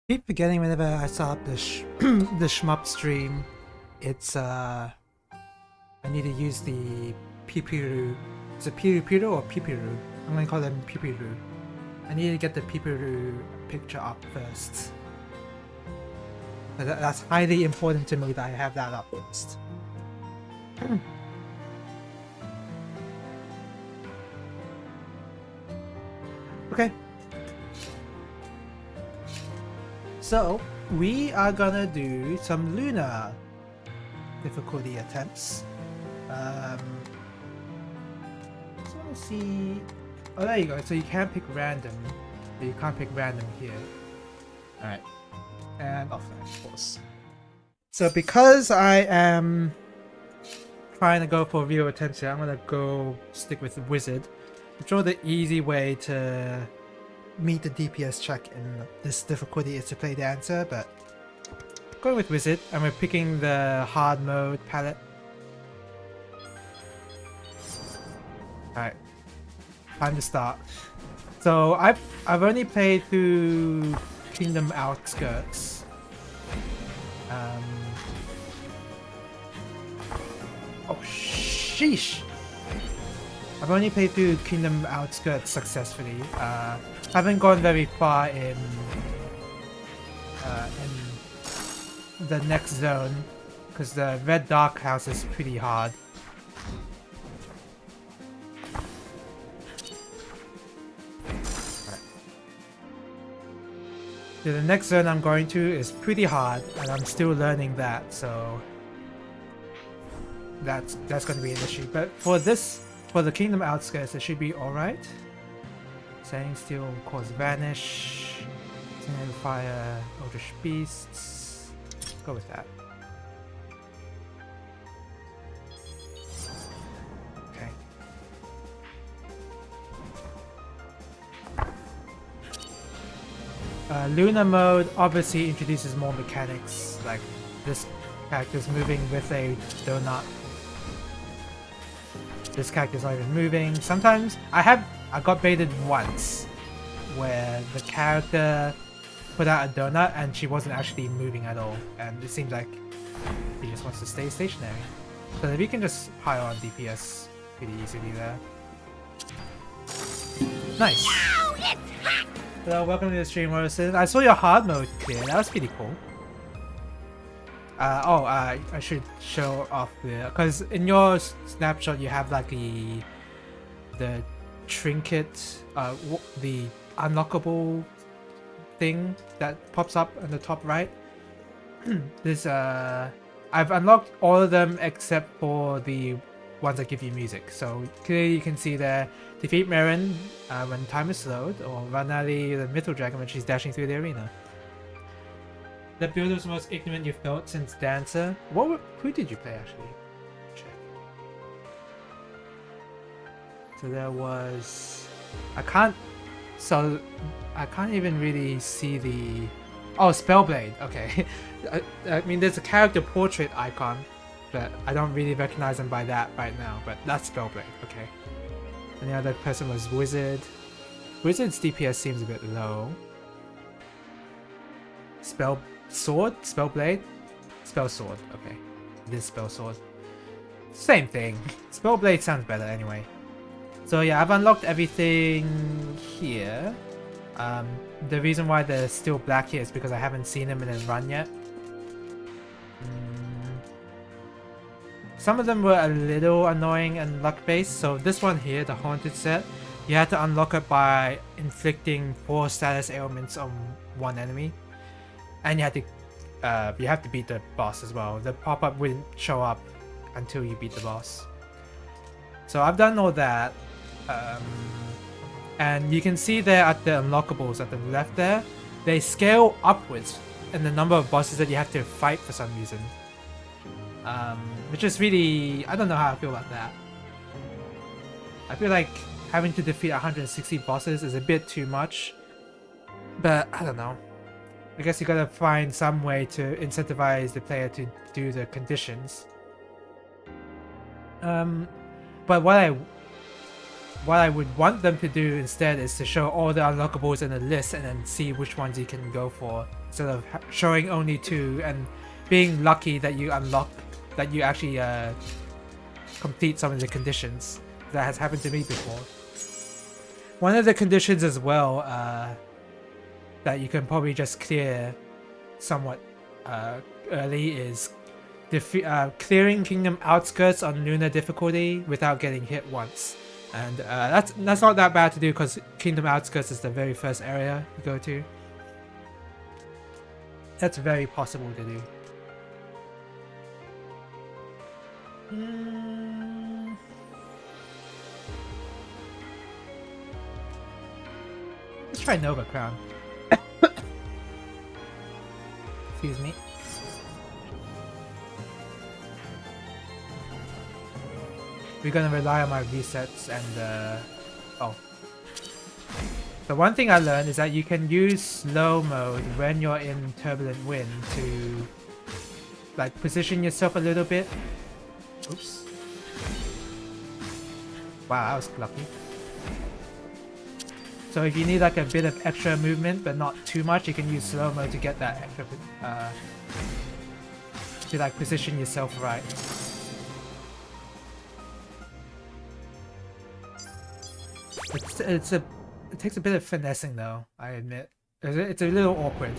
Keep forgetting whenever I start up the the shmup stream, it's I need to use the pipiru. Is it piru or pipiru? I'm gonna call them pipiru. I need to get the pipiru picture up first. That's highly important to me that I have that up first. Okay. So, we are gonna do some Lunar difficulty attempts. So let's see. Oh, there you go. So you can pick random, but you can't pick random here. Alright. And offline, of course. So because I am trying to go for real attempts here, I'm gonna go stick with the Wizard. I'm sure the easy way to meet the DPS check in this difficulty is to play Dancer, but going with Wizard, and we're picking the hard mode palette. Alright, time to start. So I've only played through Kingdom Outskirts. Oh sheesh! I've only played through Kingdom Outskirts successfully. Haven't gone very far in the next zone because the Red Dark House is pretty hard. Right. So the next zone I'm going to is pretty hard, and I'm still learning that, so that's going to be an issue. But for the Kingdom Outskirts, it should be alright. Setting Steel, Cause Vanish, Singing Fire, Eldritch Beasts. Go with that. Okay. Lunar mode obviously introduces more mechanics, like this character's moving with a donut. This character's not even moving. Sometimes I got baited once where the character put out a donut and she wasn't actually moving at all, and it seems like he just wants to stay stationary. So if you can just pile on DPS pretty easily there. Nice. So welcome to the stream, Morrison. I saw your hard mode clear. That was pretty cool. I should show off the, because in your snapshot you have like the trinket, the unlockable thing that pops up on the top right. This I've unlocked all of them except for the ones that give you music. So clearly you can see there, defeat Marin when time is slowed, or Ranali the Mythal Dragon when she's dashing through the arena. The build was the most ignorant you've felt since Dancer. Who did you play actually? Check. So there was, I can't even really see the, oh, Spellblade. Okay. I mean, there's a character portrait icon, but I don't really recognize them by that right now. But that's Spellblade. Okay. And the other person was Wizard. Wizard's DPS seems a bit low. Spellblade? Spell Sword, okay. This Spell Sword. Same thing. Spellblade sounds better anyway. So yeah, I've unlocked everything here. The reason why they're still black here is because I haven't seen them in a run yet. Some of them were a little annoying and luck-based, so this one here, the Haunted set, you had to unlock it by inflicting 4 status ailments on one enemy. And you have to beat the boss as well. The pop-up wouldn't show up until you beat the boss. So I've done all that. And you can see there at the unlockables at the left there, they scale upwards in the number of bosses that you have to fight for some reason. Which is really, I don't know how I feel about that. I feel like having to defeat 160 bosses is a bit too much. But I don't know. I guess you gotta find some way to incentivize the player to do the conditions. But what what I would want them to do instead is to show all the unlockables in a list and then see which ones you can go for, instead of showing only 2 and being lucky that you unlock, that you actually complete some of the conditions. That has happened to me before. One of the conditions as well that you can probably just clear somewhat early is clearing Kingdom Outskirts on Lunar difficulty without getting hit once. And that's not that bad to do because Kingdom Outskirts is the very first area you go to. That's very possible to do. Let's try Nova Crown. Excuse me. We're gonna rely on my resets and oh. The one thing I learned is that you can use slow mode when you're in turbulent wind to like position yourself a little bit. Oops. Wow, I was lucky. So if you need like a bit of extra movement but not too much, you can use slow mode to get that extra to like position yourself right. It takes a bit of finessing though, I admit. It's a little awkward.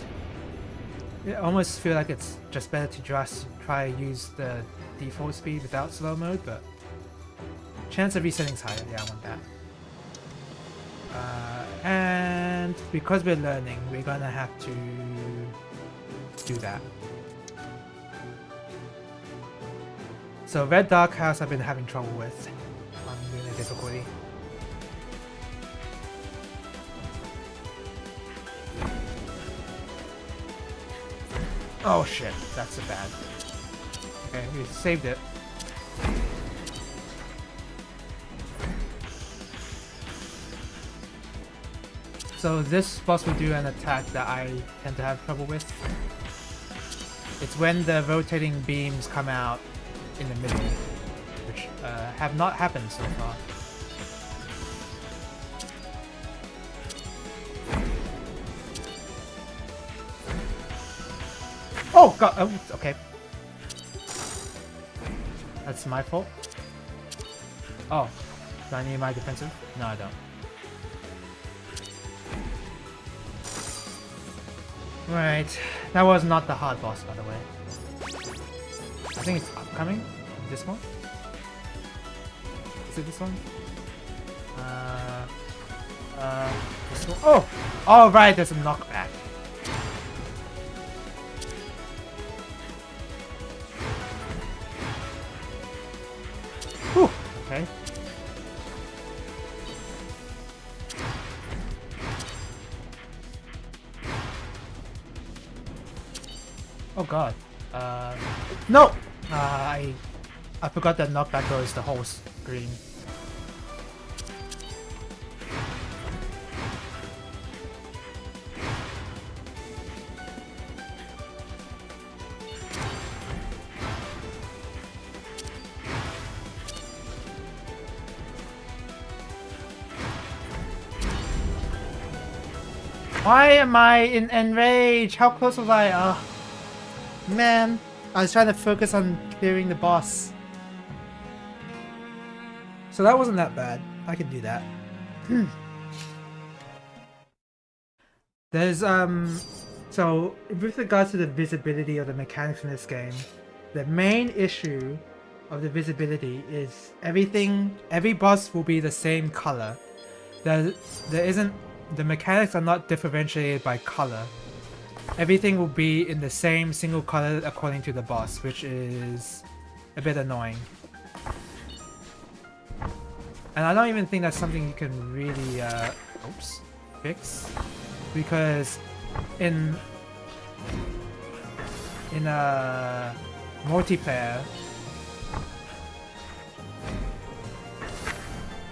I almost feel like it's just better to just try to use the default speed without slow mode, but chance of resetting's higher. Yeah, I want that. And because we're learning, we're gonna have to do that. So Red Dark House I've been having trouble with on Lunar difficulty. Oh shit, that's a bad. Okay, we saved it. So this boss will do an attack that I tend to have trouble with. It's when the rotating beams come out in the middle, which have not happened so far. Oh god, oh, okay. That's my fault. Oh, do I need my defensive? No, I don't. Right, that was not the hard boss, by the way. I think it's upcoming. This one? Is it this one? This one? Oh! Oh, right, there's a knockback. Whew, okay. Oh god. No! I forgot that knockback goes the whole screen. Why am I in enrage? How close was I? Man, I was trying to focus on clearing the boss. So that wasn't that bad. I can do that. There's so with regards to the visibility of the mechanics in this game, the main issue of the visibility is every boss will be the same color. There isn't, the mechanics are not differentiated by color. Everything will be in the same single color according to the boss, which is a bit annoying. And I don't even think that's something you can really fix, because in multiplayer.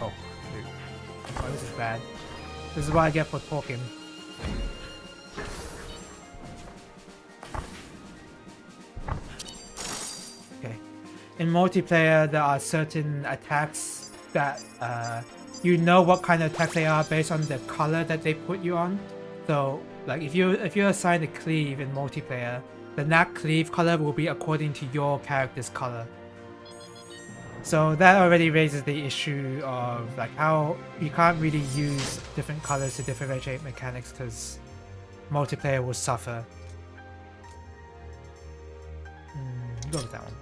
Oh shoot! Oh, this is bad. This is what I get for talking. In multiplayer, there are certain attacks that you know what kind of attacks they are based on the color that they put you on. So like if you're assigned a cleave in multiplayer, then that cleave color will be according to your character's color. So that already raises the issue of like how you can't really use different colors to differentiate mechanics because multiplayer will suffer. Go with that one.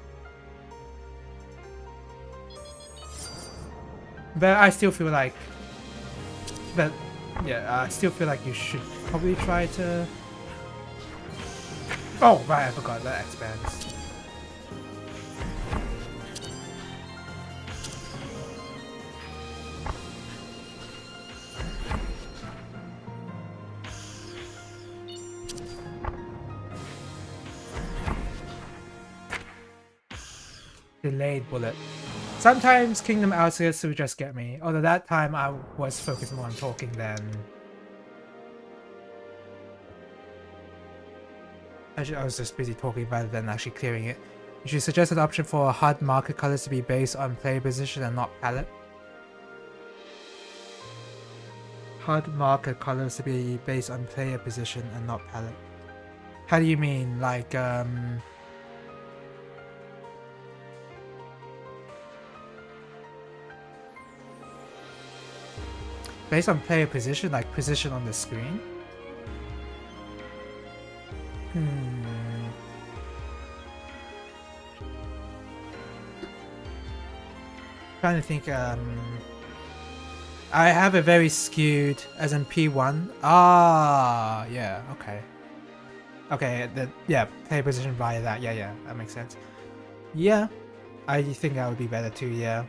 But I still feel like, I still feel like you should probably try to. Oh right, I forgot that expands. Delayed bullet. Sometimes Kingdom Outskirts would just get me, although that time I was focused more on talking than... Actually, I was just busy talking rather than actually clearing it. You should suggest an option for HUD marker colors to be based on player position and not palette. HUD marker colors to be based on player position and not palette. How do you mean? Like, based on player position, like position on the screen? Trying to think, I have a very skewed, as in P1. Ah, yeah, okay. Okay, yeah, player position via that, yeah, that makes sense. Yeah, I think that would be better too, yeah.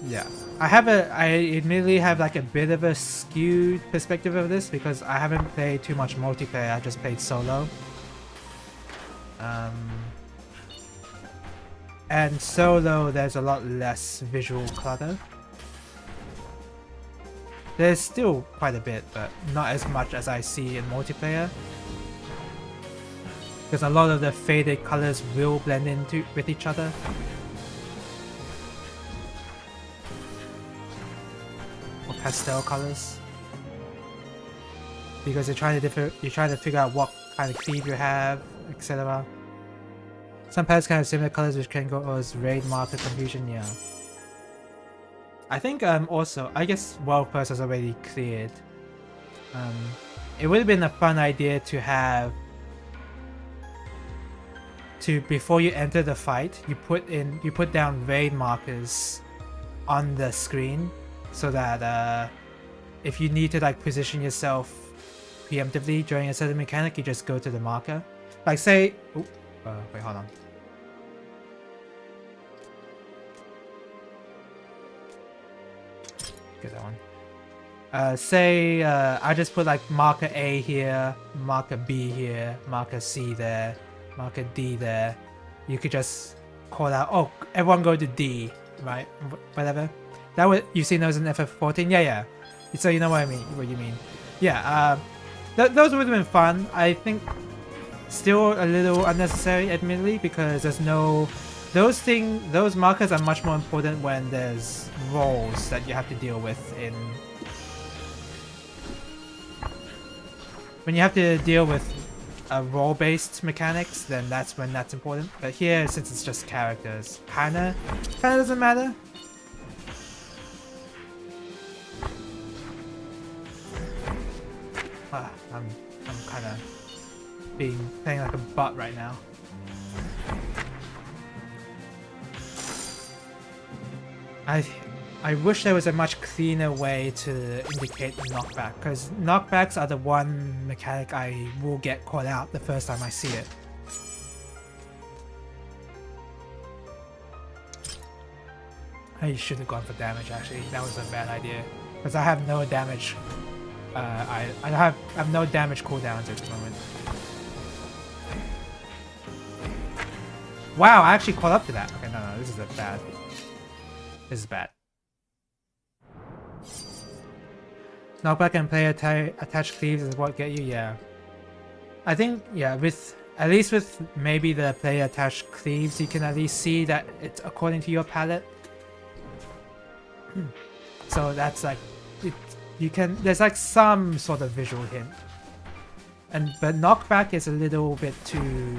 Yeah, I admittedly have like a bit of a skewed perspective of this because I haven't played too much multiplayer, I just played solo. And solo there's a lot less visual clutter. There's still quite a bit, but not as much as I see in multiplayer. Because a lot of the faded colors will blend into with each other. Or pastel colors. Because you're trying to figure out what kind of cleave you have, etc. Some palettes can have similar colors which can cause raid marker confusion, yeah. I think also, I guess World First has already cleared. It would have been a fun idea to have before you enter the fight, you put down raid markers on the screen so that if you need to like position yourself preemptively during a certain mechanic, you just go to the marker. Like say, wait, hold on. Get that one. Say I just put like marker A here, marker B here, marker C there, marker D there. You could just call out, oh, everyone go to D, right? Whatever. That would, you've seen those in FF14? Yeah. So you know what what you mean. Yeah, those would have been fun. I think still a little unnecessary, admittedly, because there's no... Those markers are much more important when there's roles that you have to deal with in... When you have to deal with role-based mechanics, then that's when that's important. But here, since it's just characters, kinda doesn't matter. I'm kinda playing like a butt right now. I wish there was a much cleaner way to indicate knockback, because knockbacks are the one mechanic I will get caught out the first time I see it. I should have gone for damage actually, that was a bad idea. Because I have no damage. I have no damage cooldowns at the moment. Wow, I actually caught up to that. Okay, no, this is bad. This is bad. Knockback and player attached cleaves is what get you, yeah. I think, yeah, with At least with maybe the player attached cleaves, you can at least see that it's according to your palette. So that's like, there's like some sort of visual hint. But knockback is a little bit too,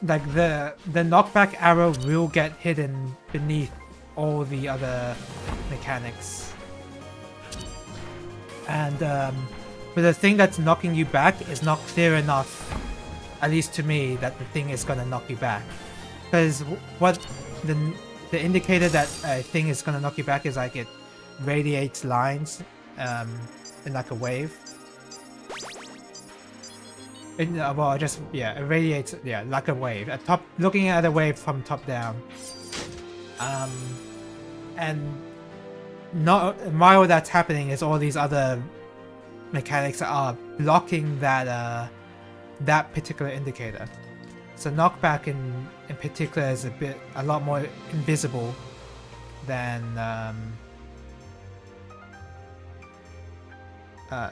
like the knockback arrow will get hidden beneath all the other mechanics. And but the thing that's knocking you back is not clear enough, at least to me, that the thing is gonna knock you back. Because what the indicator that a thing is gonna knock you back is like it radiates lines in like a wave. Well, it radiates, like a wave. Looking at a wave from top down. And while that's happening is all these other mechanics are blocking that that particular indicator. So knockback in particular is a lot more invisible than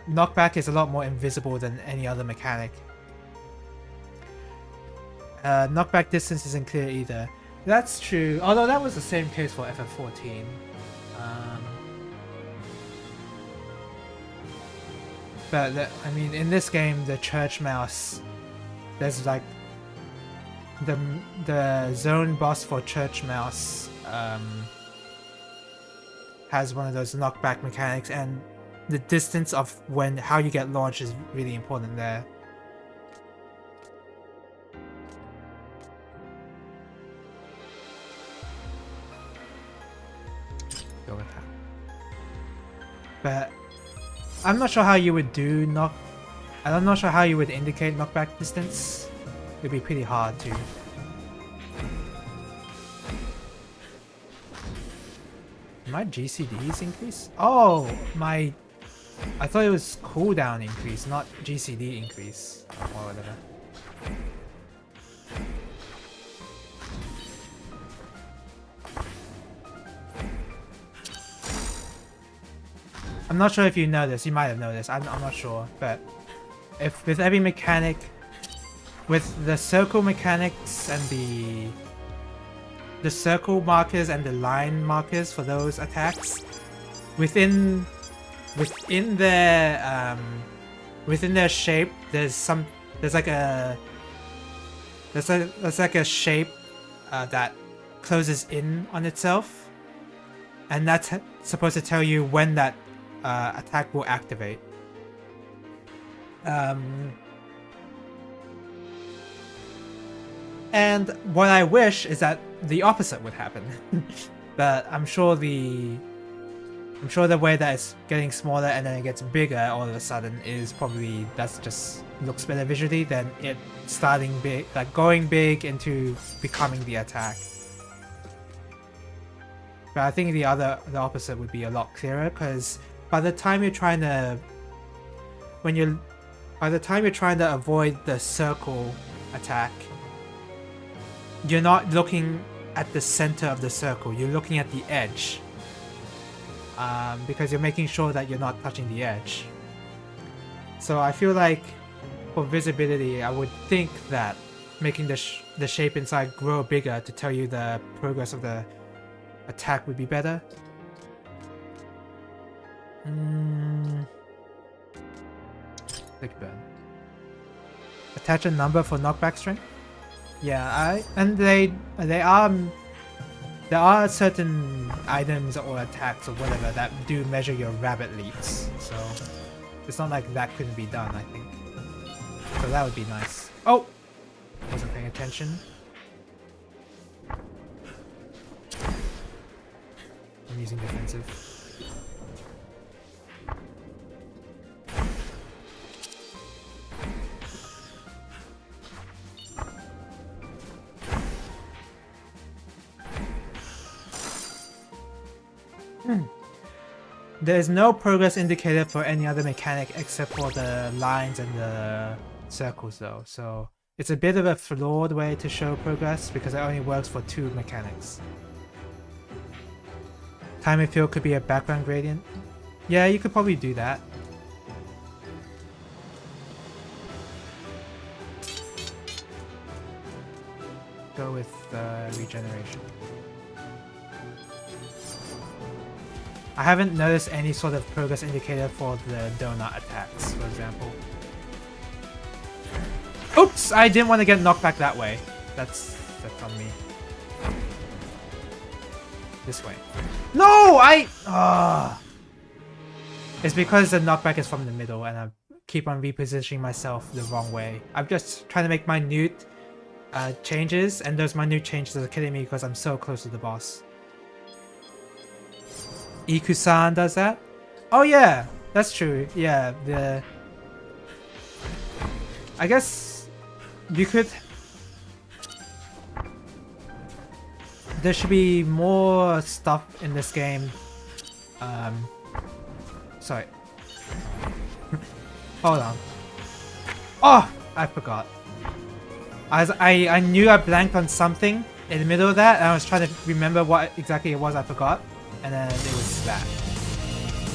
knockback is a lot more invisible than any other mechanic. Knockback distance isn't clear either. That's true, although that was the same case for FF14. But I mean, in this game, the church mouse, there's like the zone boss for church mouse has one of those knockback mechanics, and the distance of how you get launched is really important there. Go with that. But I'm not sure how you would do I'm not sure how you would indicate knockback distance. It'd be pretty hard to. My GCDs increase? Oh, I thought it was cooldown increase, not GCD increase. Or whatever. I'm not sure if you know this. You might have noticed. I'm not sure, but if with every mechanic, with the circle mechanics and the circle markers and the line markers for those attacks, within their shape, there's like a shape that closes in on itself, and that's supposed to tell you when that attack will activate. And what I wish is that the opposite would happen. But I'm sure the way that it's getting smaller and then it gets bigger all of a sudden is probably, that's just looks better visually than it starting big, like going big into becoming the attack. But I think the opposite would be a lot clearer, because by the time you're trying to avoid the circle attack, you're not looking at the center of the circle, you're looking at the edge. Because you're making sure that you're not touching the edge. So I feel like for visibility, I would think that making the shape inside grow bigger to tell you the progress of the attack would be better. Click burn. Attach a number for knockback strength. Yeah, there are certain items or attacks or whatever that do measure your rabbit leaps, so it's not like that couldn't be done, I think. So that would be nice. Oh! Wasn't paying attention. I'm using defensive. There's no progress indicator for any other mechanic except for the lines and the circles though, so it's a bit of a flawed way to show progress because it only works for 2 mechanics. Time and field could be a background gradient. Yeah, you could probably do that. go with regeneration. I haven't noticed any sort of progress indicator for the donut attacks, for example. Oops! I didn't want to get knocked back that way. That's on me. This way. No! It's because the knockback is from the middle and I keep on repositioning myself the wrong way. I'm just trying to make minute changes, and those minute changes are killing me because I'm so close to the boss. Iku-san does that? Oh yeah, that's true. Yeah, I guess you could... There should be more stuff in this game. Sorry. Hold on. Oh! I forgot. I knew I blanked on something in the middle of that, and I was trying to remember what exactly it was I forgot. And then it was that.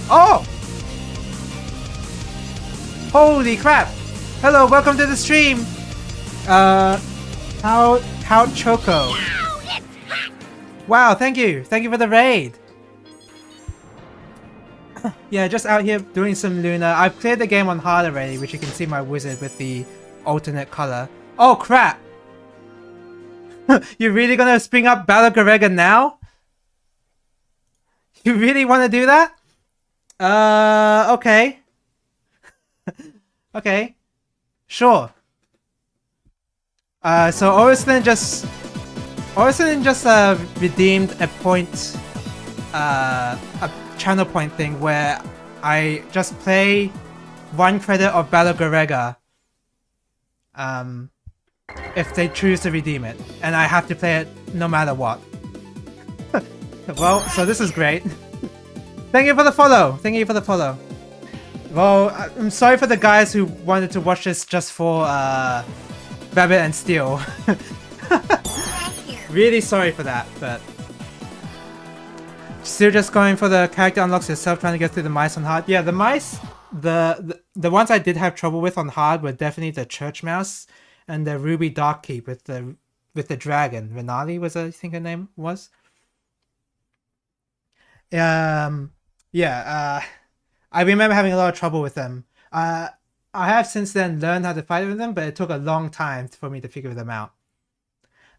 Oh! Holy crap! Hello, welcome to the stream! How Choco. Wow, thank you! Thank you for the raid! Yeah, just out here doing some Lunar. I've cleared the game on hard already, which you can see my wizard with the alternate color. Oh crap! You're really gonna spring up Balagorega now? You really want to do that? Okay. Okay. Sure. So Orison just redeemed a point, a channel point thing where I just play 1 credit of Balagorega, if they choose to redeem it, and I have to play it no matter what. Well, so this is great. Thank you for the follow. Thank you for the follow. Well, I'm sorry for the guys who wanted to watch this just for Rabbit and Steel. Really sorry for that, but still just going for the character unlocks yourself, trying to get through the mice on hard. Yeah, the mice, the ones I did have trouble with on hard were definitely the church mouse and the Ruby Darkkeep with the dragon. Renali was, I think her name was. I remember having a lot of trouble with them. I have since then learned how to fight with them, but it took a long time for me to figure them out.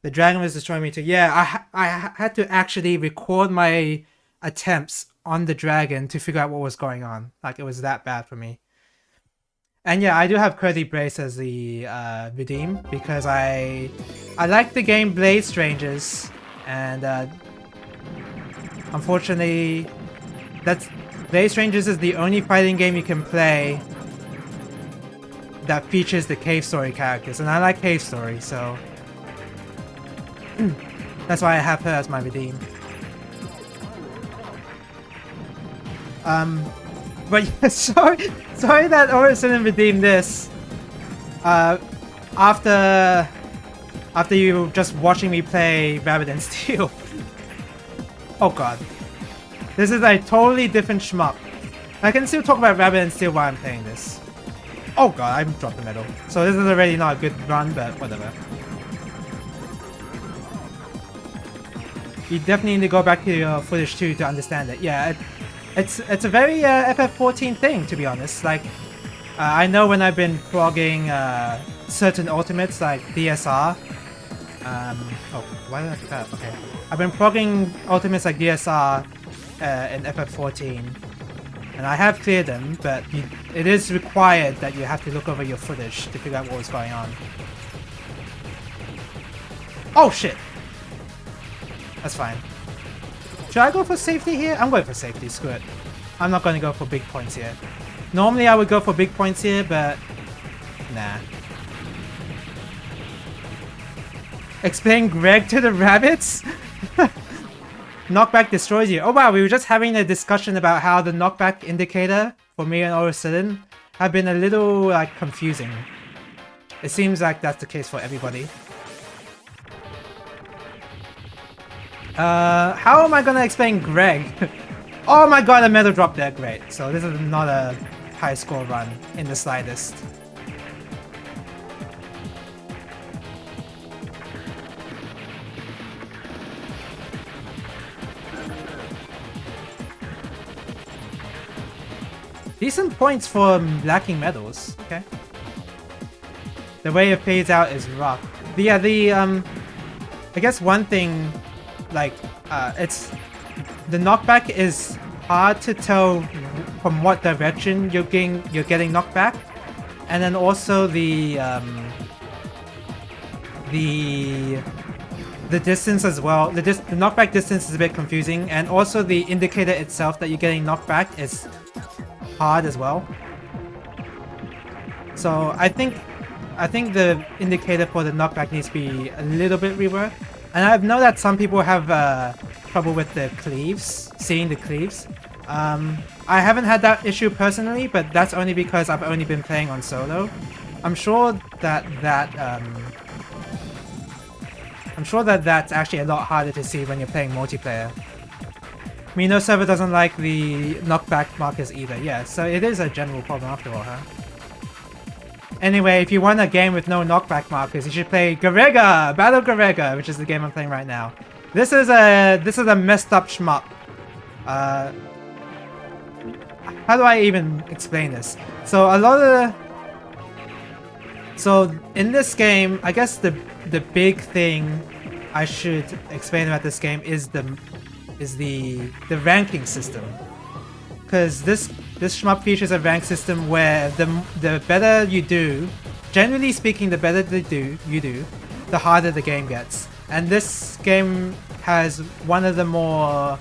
The dragon was destroying me too. Yeah, I had to actually record my attempts on the dragon to figure out what was going on. Like, it was that bad for me. And yeah, I do have Curdy Brace as the redeem because I like the game Blade Strangers, and unfortunately, Blade Strangers is the only fighting game you can play that features the Cave Story characters, and I like Cave Story, so that's why I have her as my redeem. But yeah, sorry that Orison redeemed this. After you just watching me play Rabbit and Steel. Oh god. This is a totally different shmup. I can still talk about Rabbit and Steel while I'm playing this. Oh god, I dropped the medal. So this is already not a good run, but whatever. You definitely need to go back to your footage too to understand it. Yeah, it's a very FF14 thing, to be honest. Like, I know when I've been progging certain ultimates like DSR. Oh, why did I do that? Okay. I've been progging ultimates like DSR in FF14, and I have cleared them, but it is required that you have to look over your footage to figure out what was going on. Oh shit! That's fine. Should I go for safety here? I'm going for safety, screw it. I'm not going to go for big points here. Normally I would go for big points here, but nah. Explain Greg to the rabbits? Knockback destroys you. Oh wow, we were just having a discussion about how the knockback indicator for me and Orison have been a little like confusing. It seems like that's the case for everybody. How am I gonna explain Greg? Oh my god, a medal drop there, great. So this is not a high score run in the slightest. Decent points for lacking medals. Okay. The way it fades out is rough. But yeah, I guess one thing, like, it's the knockback is hard to tell from what direction you're getting knocked back, and then also the distance as well. The knockback distance is a bit confusing, and also the indicator itself that you're getting knocked back is hard as well. So I think the indicator for the knockback needs to be a little bit reworked. And I know that some people have trouble with the cleaves, seeing the cleaves. I haven't had that issue personally, but that's only because I've only been playing on solo. I'm sure that that's actually a lot harder to see when you're playing multiplayer. I mean, no server doesn't like the knockback markers either. Yeah, so it is a general problem after all, huh? Anyway, if you want a game with no knockback markers, you should play Garega! Battle Garega, which is the game I'm playing right now. This is a messed up shmup. How do I even explain this? So in this game, I guess the big thing I should explain about this game is the ranking system. Because this shmup features a rank system where the better you do, generally speaking, the better you do, the harder the game gets. And this game has one of the more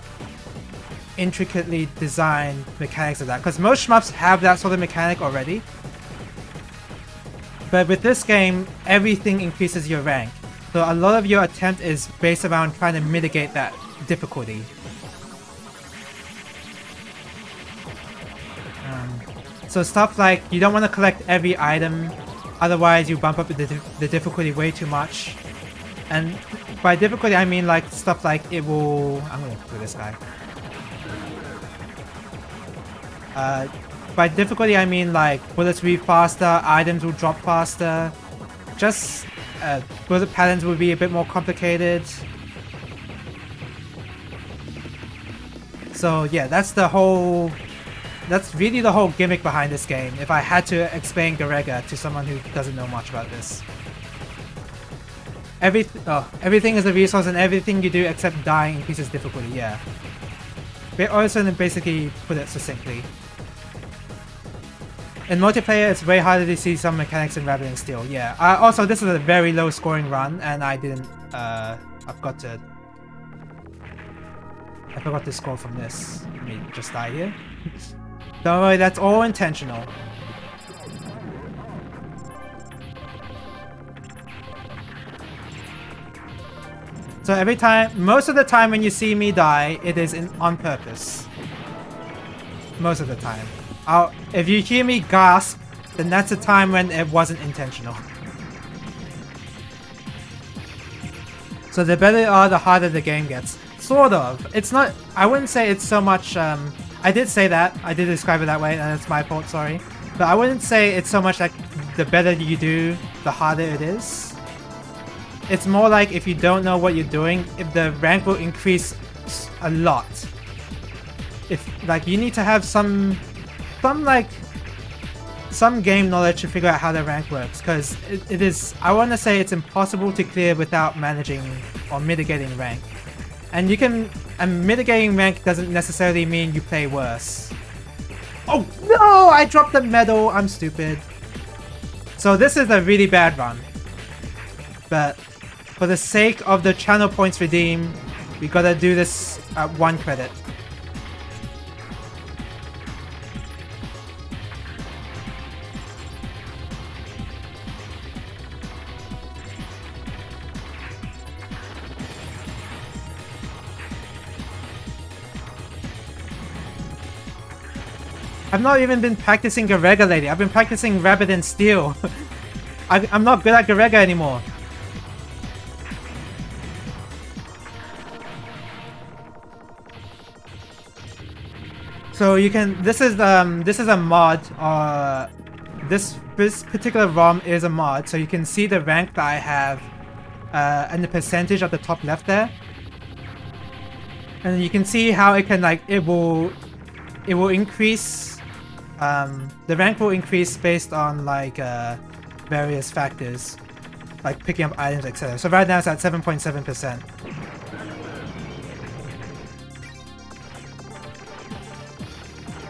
intricately designed mechanics of that. Because most shmups have that sort of mechanic already. But with this game, everything increases your rank. So a lot of your attempt is based around trying to mitigate that difficulty. So stuff like, you don't want to collect every item, otherwise you bump up the difficulty way too much. And by difficulty I mean like stuff like it will... I'm gonna do this guy. By difficulty I mean like bullets read faster, items will drop faster, just bullet patterns will be a bit more complicated. So yeah, that's really the whole gimmick behind this game, if I had to explain Garega to someone who doesn't know much about this. Everything is a resource and everything you do except dying increases difficulty, yeah. But also to basically put it succinctly. In multiplayer, it's way harder to see some mechanics in Rabbit and Steel, yeah. Also, this is a very low scoring run, and I forgot to score from this. Let me just die here. Don't worry, that's all intentional. So most of the time when you see me die, it is on purpose. Most of the time. If you hear me gasp, then that's a time when it wasn't intentional. So the better you are, the harder the game gets. Sort of. It's not... I wouldn't say it's so much... I did say that. I did describe it that way, and that's my fault, sorry. But I wouldn't say it's so much like the better you do, the harder it is. It's more like if you don't know what you're doing, if the rank will increase a lot. If like you need to have some game knowledge to figure out how the rank works, because it is, I want to say it's impossible to clear without managing or mitigating rank. And mitigating rank doesn't necessarily mean you play worse. Oh no! I dropped the medal! I'm stupid. So this is a really bad run. But for the sake of the channel points redeemed, we gotta do this at 1 credit. I've not even been practicing Garega lately. I've been practicing Rabbit and Steel. I'm not good at Garega anymore. So you can. This is a mod. This particular ROM is a mod, so you can see the rank that I have, and the percentage at the top left there. And you can see how it can it will increase the rank will increase based on like various factors, like picking up items, etc. So right now it's at 7.7%.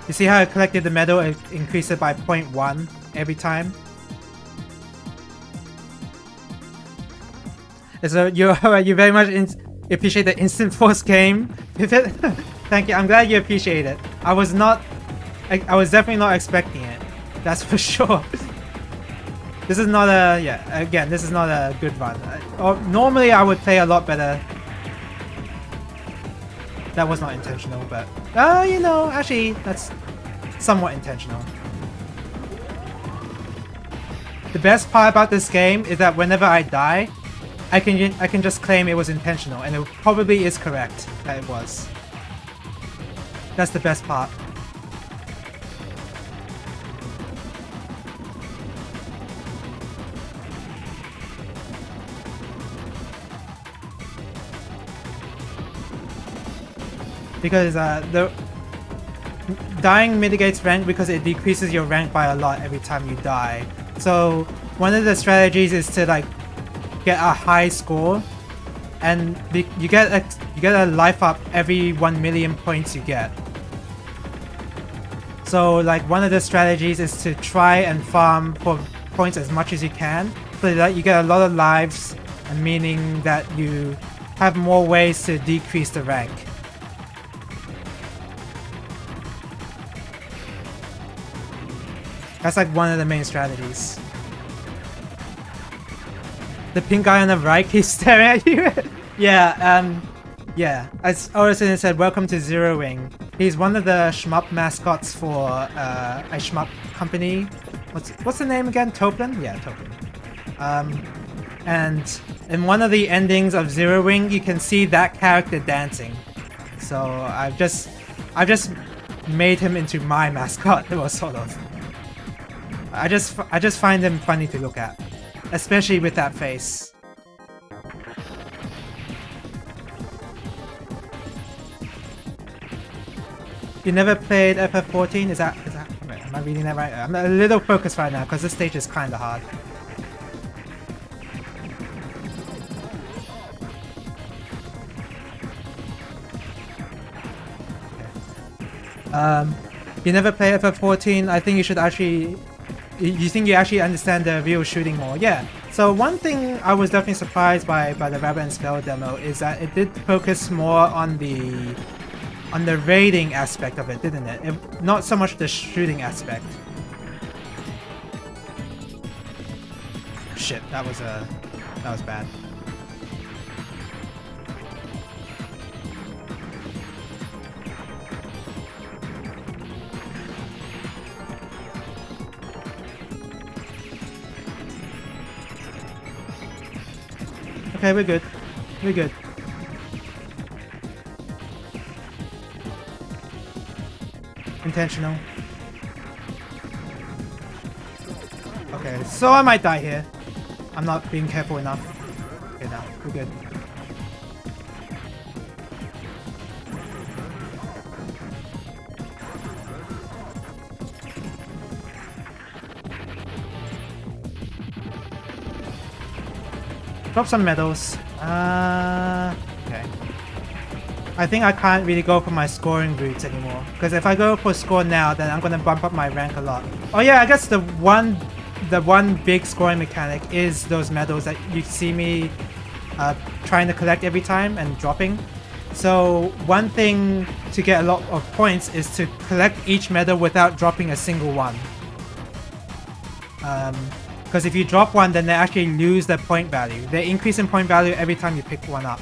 You see how I collected the medal? It increased it by 0.1 every time. So you very much appreciate the Instant Force game. Thank you. I'm glad you appreciate it. I was definitely not expecting it. That's for sure. This is not a this is not a good run. Normally I would play a lot better. That was not intentional, but you know, actually that's somewhat intentional. The best part about this game is that whenever I die, I can just claim it was intentional, and it probably is correct that it was. That's the best part. Because the dying mitigates rank because it decreases your rank by a lot every time you die. So one of the strategies is to like get a high score, and you get a life up every 1 million points you get. So like one of the strategies is to try and farm for points as much as you can, so that you get a lot of lives, and meaning that you have more ways to decrease the rank. That's like one of the main strategies. The pink guy on the right keeps staring at you. Yeah. As Orison said, welcome to Zero Wing. He's one of the shmup mascots for a shmup company. What's the name again? Toplin? Yeah, Toplin. And in one of the endings of Zero Wing, you can see that character dancing. So I've just made him into my mascot, well, sort of. I just find him funny to look at, especially with that face. You never played FF14? Is that wait, am I reading that right? I'm a little focused right now because this stage is kind of hard. Okay. You never play FF14? I think you should actually... You think you actually understand the real shooting more? Yeah. So one thing I was definitely surprised by the Rabbit and Spell demo is that it did focus more on the raiding aspect of it, didn't it? Not so much the shooting aspect. Shit, that was bad. Okay, we're good. We're good. Intentional. Okay, so I might die here. I'm not being careful enough. Okay, now we're good. Drop some medals. Okay. I think I can't really go for my scoring routes anymore, because if I go for score now, then I'm gonna bump up my rank a lot. Oh yeah, I guess the one big scoring mechanic is those medals that you see me trying to collect every time and dropping. So one thing to get a lot of points is to collect each medal without dropping a single one. Because if you drop one, then they actually lose their point value. They increase in point value every time you pick one up.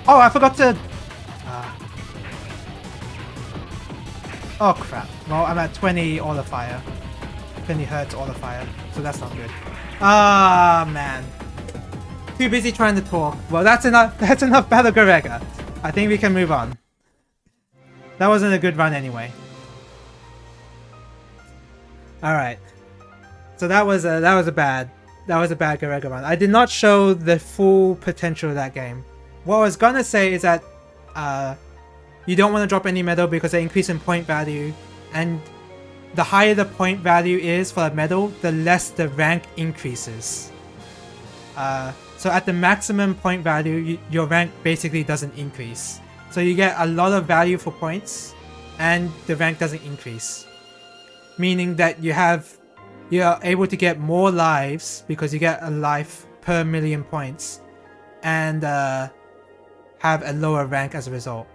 Oh, I forgot to... Oh crap. Well, I'm at 20 Order Fire. 20 Hertz Order Fire, so that's not good. Ah, man. Too busy trying to talk. Well, that's enough Battle Garega. I think we can move on. That wasn't a good run anyway. Alright. So that was a bad Garega run. I did not show the full potential of that game. What I was gonna say is that You don't want to drop any medal because they increase in point value, and the higher the point value is for a medal, the less the rank increases. So at the maximum point value, your rank basically doesn't increase. So you get a lot of value for points, and the rank doesn't increase. Meaning that you are able to get more lives because you get a life per million points, and have a lower rank as a result.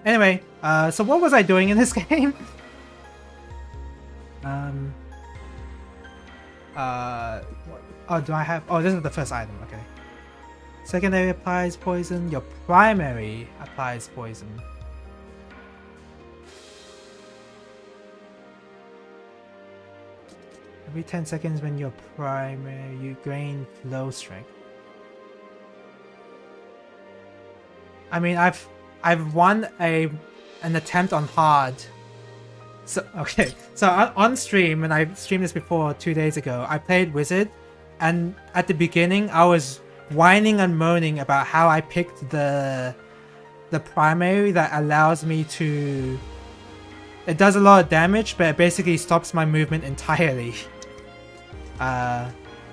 Anyway, so what was I doing in this game? Oh, do I have? Oh, this is the first item. Okay. Secondary applies poison. Your primary applies poison. Every 10 seconds when your primary, you gain flow strength. I mean, I've won an attempt on hard. So okay, so on stream, and I streamed this before 2 days ago, I played Wizard, and at the beginning I was whining and moaning about how I picked the primary that allows me to... It does a lot of damage, but it basically stops my movement entirely.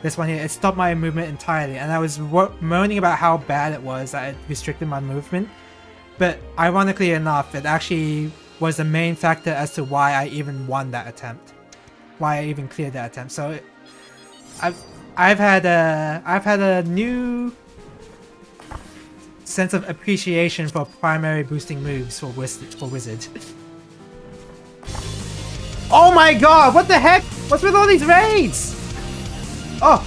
This one here, it stopped my movement entirely, and I was moaning about how bad it was that it restricted my movement. But ironically enough, it actually was the main factor as to why I even won that attempt, why I even cleared that attempt. So I've had a new sense of appreciation for primary boosting moves for Wizard. Oh my god, what the heck? What's with all these raids? Oh,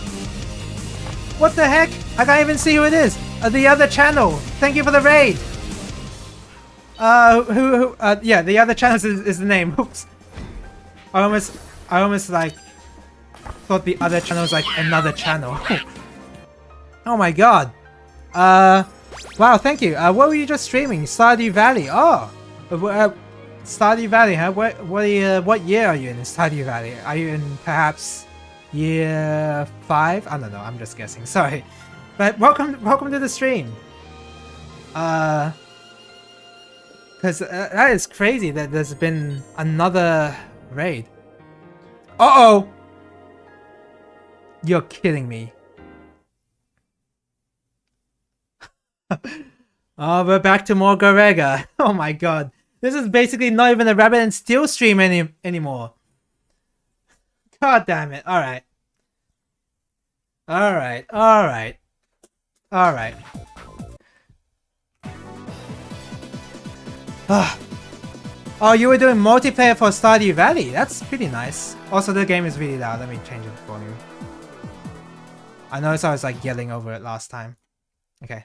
what the heck? I can't even see who it is. The other channel. Thank you for the raid. Yeah, the other channel is the name. Oops. I almost like thought the other channel was like another channel. Oh my god. Wow, thank you. What were you just streaming? Stardew Valley. Oh, Stardew Valley, huh? What year are you in Stardew Valley? Are you in perhaps year 5? I don't know. I'm just guessing. Sorry, but welcome to the stream. Because that is crazy that there's been another raid. Uh-oh! You're kidding me. Oh, we're back to more Gorega. Oh my god. This is basically not even a Rabbit and Steel stream anymore. God damn it. Alright. Alright. Alright. Alright. Oh, you were doing multiplayer for Stardew Valley. That's pretty nice. Also, the game is really loud. Let me change the volume. I noticed I was like yelling over it last time. Okay.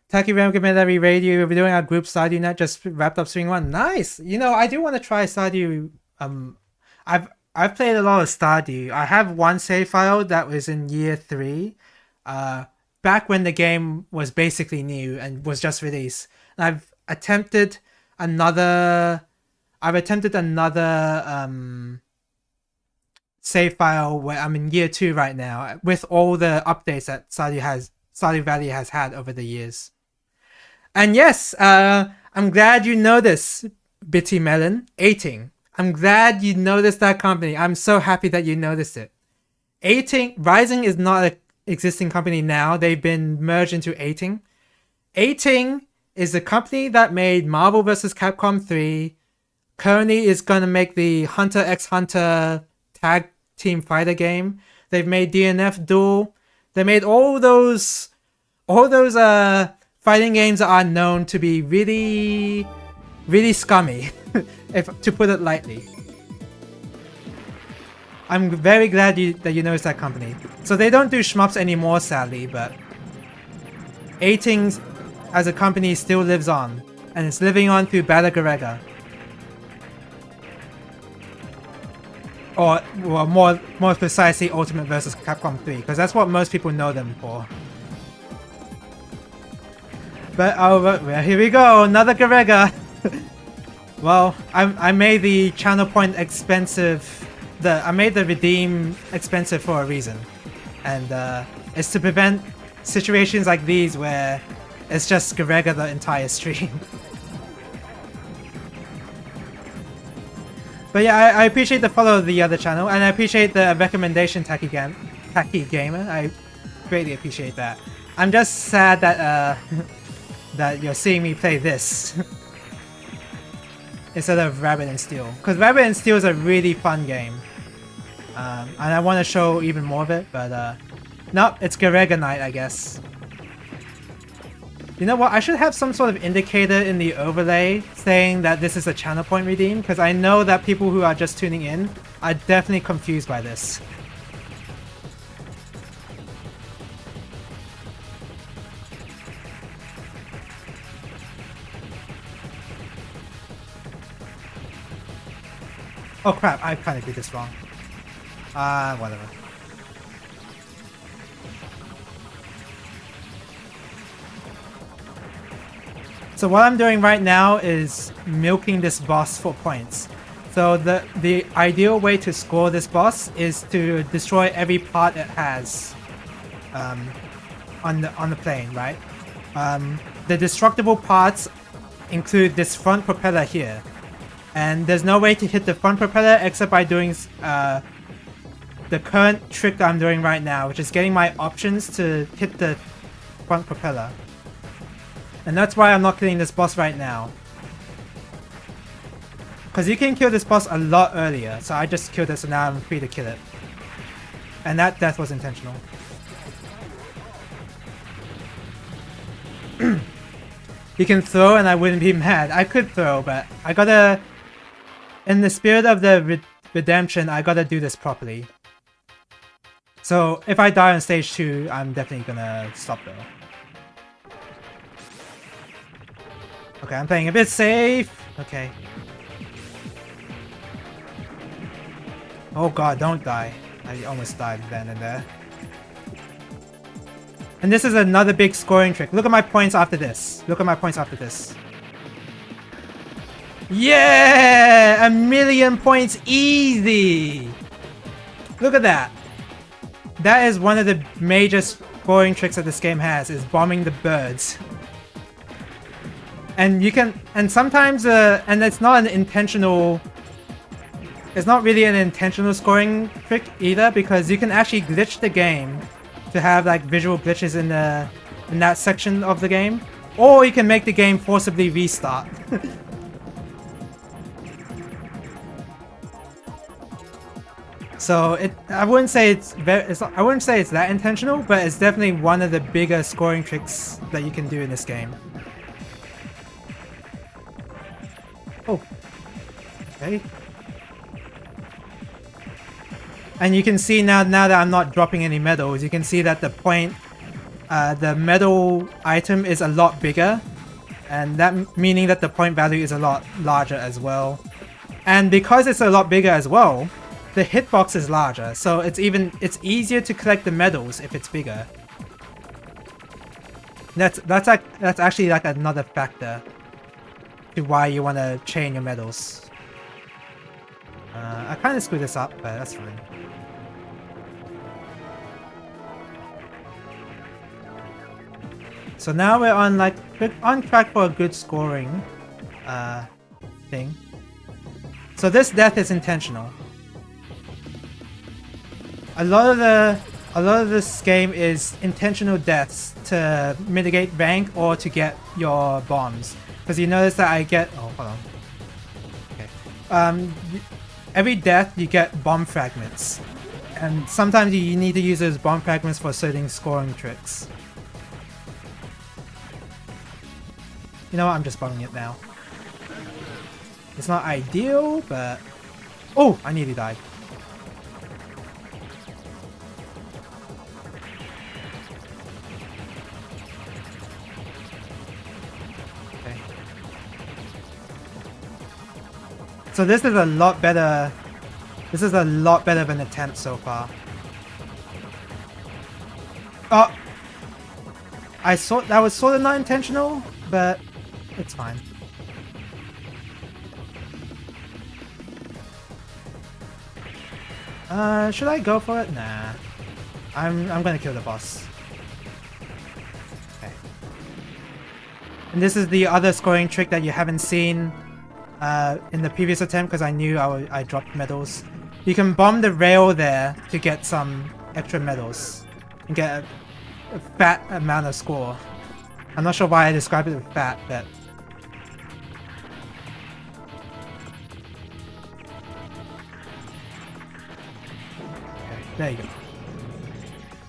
Taki recommended radio. We're doing our group Stardew Net. Just wrapped up Swing 1. Nice. You know, I do want to try Stardew. I've played a lot of Stardew. I have one save file that was in year 3. Back when the game was basically new and was just released. And I've attempted another save file where I'm in year 2 right now with all the updates that Stardew Valley has had over the years. And yes, I'm glad you know this, Bitty Melon. 18. I'm glad you noticed that company. I'm so happy that you noticed it. 18 Rising is not an existing company now. They've been merged into 18. 18 is the company that made Marvel vs. Capcom 3. Currently is going to make the Hunter x Hunter tag team fighter game. They've made DNF Duel. They made all those fighting games that are known to be really, really scummy, to put it lightly. I'm very glad that you noticed that company. So they don't do shmups anymore, sadly, but 18 as a company still lives on, and it's living on through Bada Garega. Or well, more precisely, Ultimate vs. Capcom 3, because that's what most people know them for. But well, here we go, another Garega. Well, I made the channel point expensive. I made the redeem expensive for a reason, and it's to prevent situations like these where It's just Gregor the entire stream. But yeah, I appreciate the follow of the other channel, and I appreciate the recommendation, Tacky Gamer. I greatly appreciate that. I'm just sad that that you're seeing me play this instead of Rabbit and Steel, because Rabbit and Steel is a really fun game, and I want to show even more of it. But nope, it's Gregor Night, I guess. You know what? I should have some sort of indicator in the overlay saying that this is a channel point redeem, because I know that people who are just tuning in are definitely confused by this. Oh crap, I kind of did this wrong. Whatever. So what I'm doing right now is milking this boss for points. So the ideal way to score this boss is to destroy every part it has on the plane, right? The destructible parts include this front propeller here, and there's no way to hit the front propeller except by doing the current trick that I'm doing right now, which is getting my options to hit the front propeller. And that's why I'm not killing this boss right now. Because you can kill this boss a lot earlier, so I just killed it, so now I'm free to kill it. And that death was intentional. You can throw and I wouldn't be mad. I could throw, but I gotta... In the spirit of the redemption, I gotta do this properly. So if I die on stage 2, I'm definitely gonna stop though. Okay, I'm playing a bit safe. Okay. Oh god, don't die. I almost died then and there. And this is another big scoring trick. Look at my points after this. Look at my points after this. Yeah! 1,000,000 points easy! Look at that. That is one of the major scoring tricks that this game has, is bombing the birds. And you can, and sometimes, and it's not an intentional, it's not really an intentional scoring trick either, because you can actually glitch the game to have like visual glitches in that section of the game, or you can make the game forcibly restart. So I wouldn't say I wouldn't say it's that intentional, but it's definitely one of the bigger scoring tricks that you can do in this game. Oh. Okay. And you can see now that I'm not dropping any medals, you can see that the medal item is a lot bigger, and that meaning that the point value is a lot larger as well. And because it's a lot bigger as well, the hitbox is larger, so it's easier to collect the medals if it's bigger. That's actually like another factor to why you want to chain your medals. I kind of screwed this up, but that's fine. So now we're on track for a good scoring thing. So this death is intentional. A lot of this game is intentional deaths to mitigate rank or to get your bombs. Because you notice that I get... Oh, hold on. Okay. Every death you get bomb fragments. And sometimes you need to use those bomb fragments for certain scoring tricks. You know what? I'm just bombing it now. It's not ideal, but... Oh! I nearly died. So this is a lot better. This is a lot better of an attempt so far. Oh! That was sort of not intentional, but it's fine. Should I go for it? Nah. I'm gonna kill the boss. Okay. And this is the other scoring trick that you haven't seen in the previous attempt because I knew I dropped medals. You can bomb the rail there to get some extra medals and get a fat amount of score. I'm not sure why I described it with fat, but... Okay, there you go.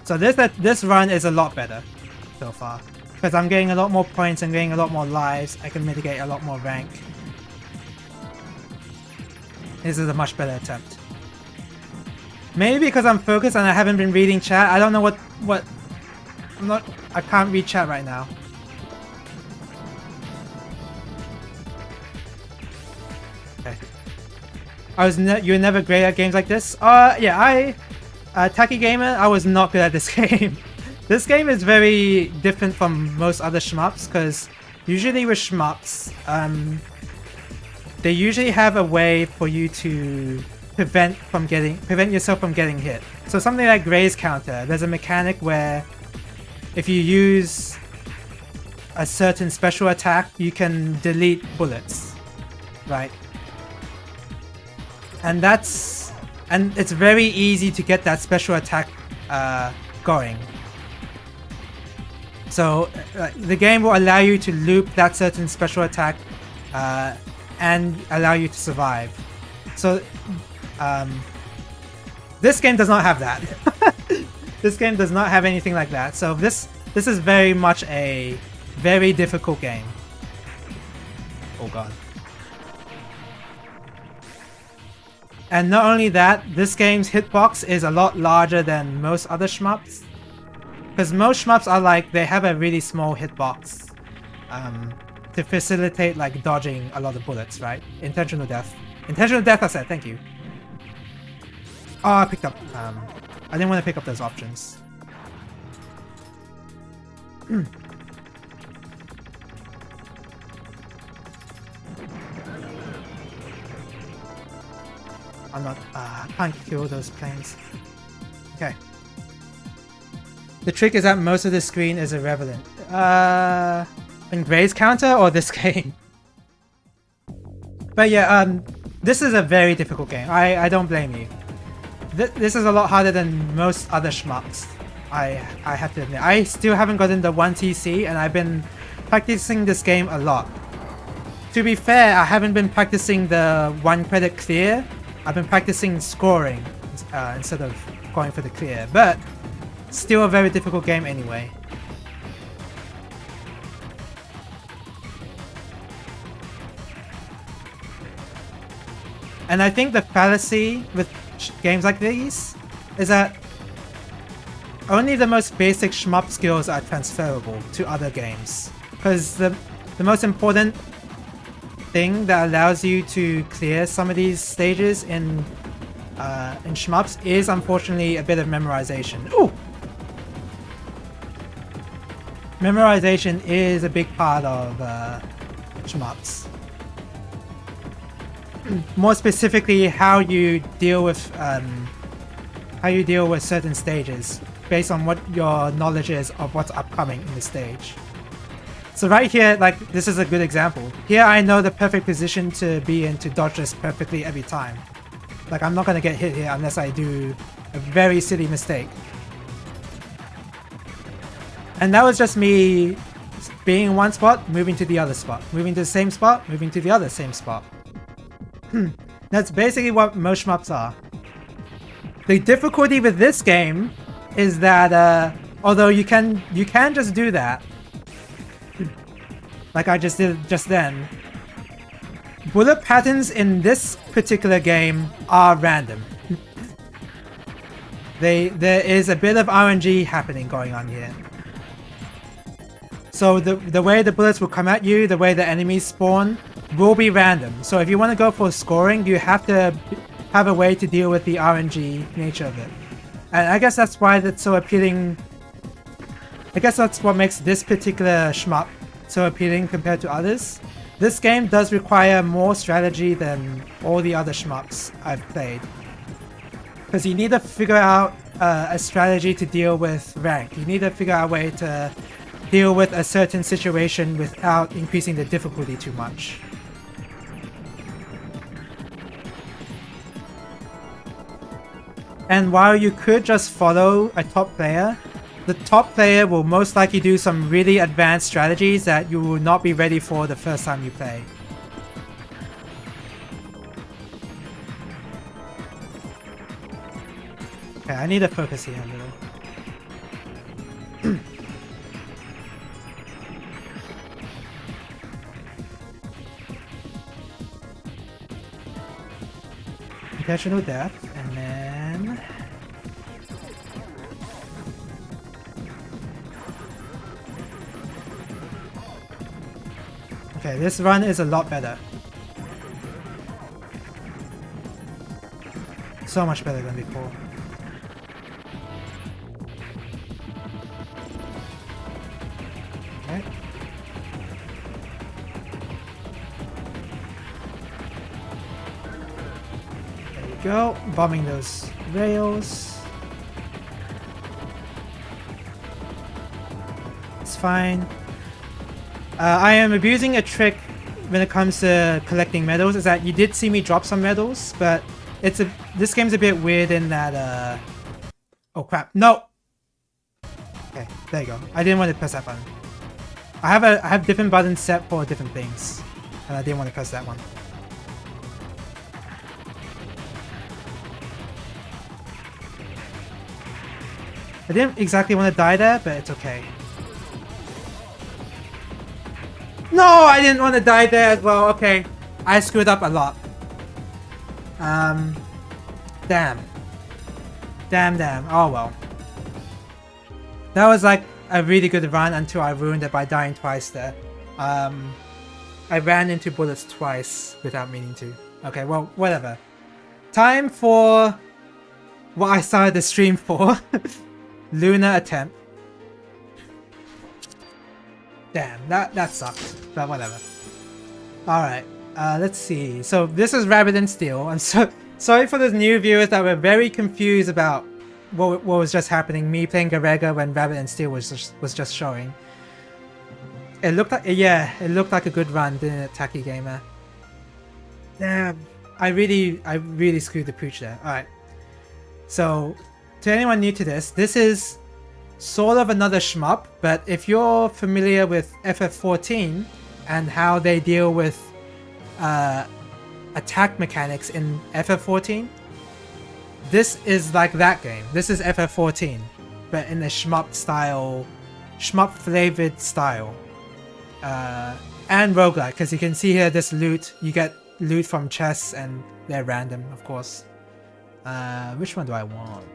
So this run is a lot better so far. Because I'm getting a lot more points and getting a lot more lives, I can mitigate a lot more rank. This is a much better attempt. Maybe because I'm focused and I haven't been reading chat. I don't know what I can't read chat right now. Okay. You were never great at games like this? Yeah, Tacky Gamer, I was not good at this game. This game is very different from most other shmups, because usually with shmups, they usually have a way for you to prevent yourself from getting hit. So something like Gray's Counter, there's a mechanic where if you use a certain special attack, you can delete bullets, right? And it's very easy to get that special attack going. So the game will allow you to loop that certain special attack and allow you to survive. So this game does not have that. This game does not have anything like that. So this is very much a very difficult game. Oh god. And not only that, this game's hitbox is a lot larger than most other shmups. Because most shmups are like, they have a really small hitbox to facilitate like dodging a lot of bullets, right? Intentional death. Intentional death, I said, thank you. Oh, I picked up, I didn't want to pick up those options. I'm not, I can't kill those planes. Okay. The trick is that most of the screen is irrelevant. In Gray's Counter or this game? But yeah, this is a very difficult game. I don't blame you. This is a lot harder than most other shmups. I have to admit. I still haven't gotten the 1TC and I've been practicing this game a lot. To be fair, I haven't been practicing the 1 credit clear. I've been practicing scoring instead of going for the clear, but still a very difficult game anyway. And I think the fallacy with games like these is that only the most basic shmup skills are transferable to other games. Because the most important thing that allows you to clear some of these stages in shmups is unfortunately a bit of memorization. Ooh! Memorization is a big part of shmups. More specifically, how you deal with certain stages based on what your knowledge is of what's upcoming in the stage. So right here, like, this is a good example. Here I know the perfect position to be in to dodge this perfectly every time. Like, I'm not gonna get hit here unless I do a very silly mistake. And that was just me being in one spot, moving to the other spot. Moving to the same spot, moving to the other same spot. That's basically what most shmups are. The difficulty with this game is that although you can just do that, like I just did just then, bullet patterns in this particular game are random. There is a bit of RNG happening going on here. So the way the bullets will come at you, the way the enemies spawn, will be random. So if you want to go for scoring, you have to have a way to deal with the RNG nature of it. And I guess that's why that's so appealing. I guess that's what makes this particular shmup so appealing compared to others. This game does require more strategy than all the other shmups I've played. Because you need to figure out a strategy to deal with rank. You need to figure out a way to deal with a certain situation without increasing the difficulty too much. And while you could just follow a top player, the top player will most likely do some really advanced strategies that you will not be ready for the first time you play. Okay, I need to focus here a little. Intentional death, and then... Okay, this run is a lot better. So much better than before. Okay. There you go, bombing those rails. It's fine. I am abusing a trick when it comes to collecting medals, is that you did see me drop some medals, but this game's a bit weird in that oh crap, no! Okay, there you go. I didn't want to press that button. I have different buttons set for different things, and I didn't want to press that one. I didn't exactly want to die there, but it's okay. No, I didn't want to die there as well. Okay, I screwed up a lot. Damn. Oh well. That was like a really good run until I ruined it by dying twice there. I ran into bullets twice without meaning to. Okay, well, whatever. Time for what I started the stream for. Lunar attempt. Damn, that sucked, but whatever. Alright, let's see. So this is Rabbit and Steel. I'm sorry for those new viewers that were very confused about what was just happening. Me playing Garega when Rabbit and Steel was just showing. It looked like, yeah, it looked like a good run, didn't it, Tacky Gamer? Damn, I really screwed the pooch there. Alright, so to anyone new to this is sort of another shmup, but if you're familiar with FF14 and how they deal with attack mechanics in FF14, this is like that game. This is FF14, but in a shmup flavored style. And roguelike, because you can see here this loot, you get loot from chests and they're random, of course. Which one do I want?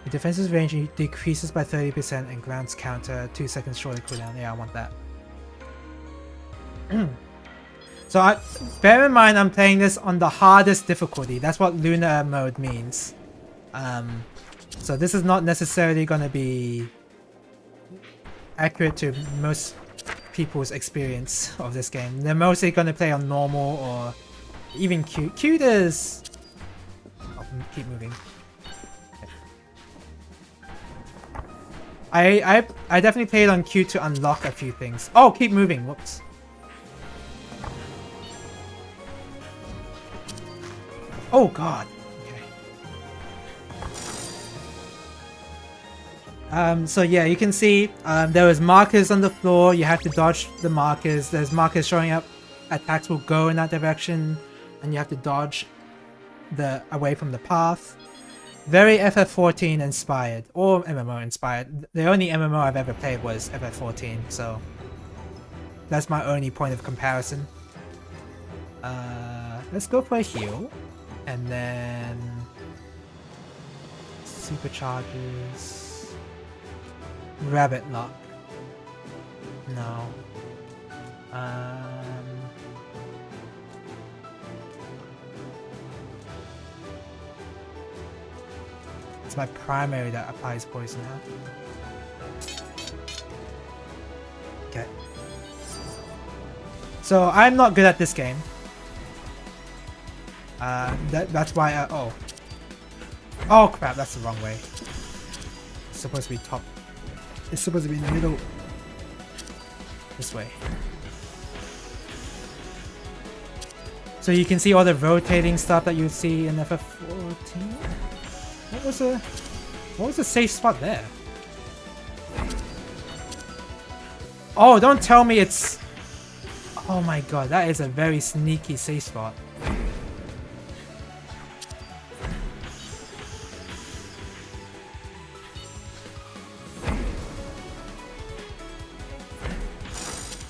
The defense's range decreases by 30% and grants counter 2 seconds shorter cooldown. Yeah, I want that. So bear in mind I'm playing this on the hardest difficulty. That's what Lunar mode means. So this is not necessarily going to be accurate to most people's experience of this game. They're mostly going to play on normal or even cute. Cute is... I'll keep moving. I definitely played on Q to unlock a few things. Oh, keep moving. Whoops. Oh god. Okay. So yeah, you can see there was markers on the floor. You have to dodge the markers. There's markers showing up. Attacks will go in that direction, and you have to dodge away from the path. Very FF14 inspired, or MMO inspired. The only MMO I've ever played was FF14, so that's my only point of comparison. Let's go for a heal, and then supercharges. Rabbit lock. No. It's my primary that applies poison, huh? Okay. So I'm not good at this game. That's why oh crap, that's the wrong way. It's supposed to be top. It's supposed to be in the middle. This way. So you can see all the rotating stuff that you see in FF14. What was the safe spot there? Oh, don't tell me it's... Oh my god, that is a very sneaky safe spot.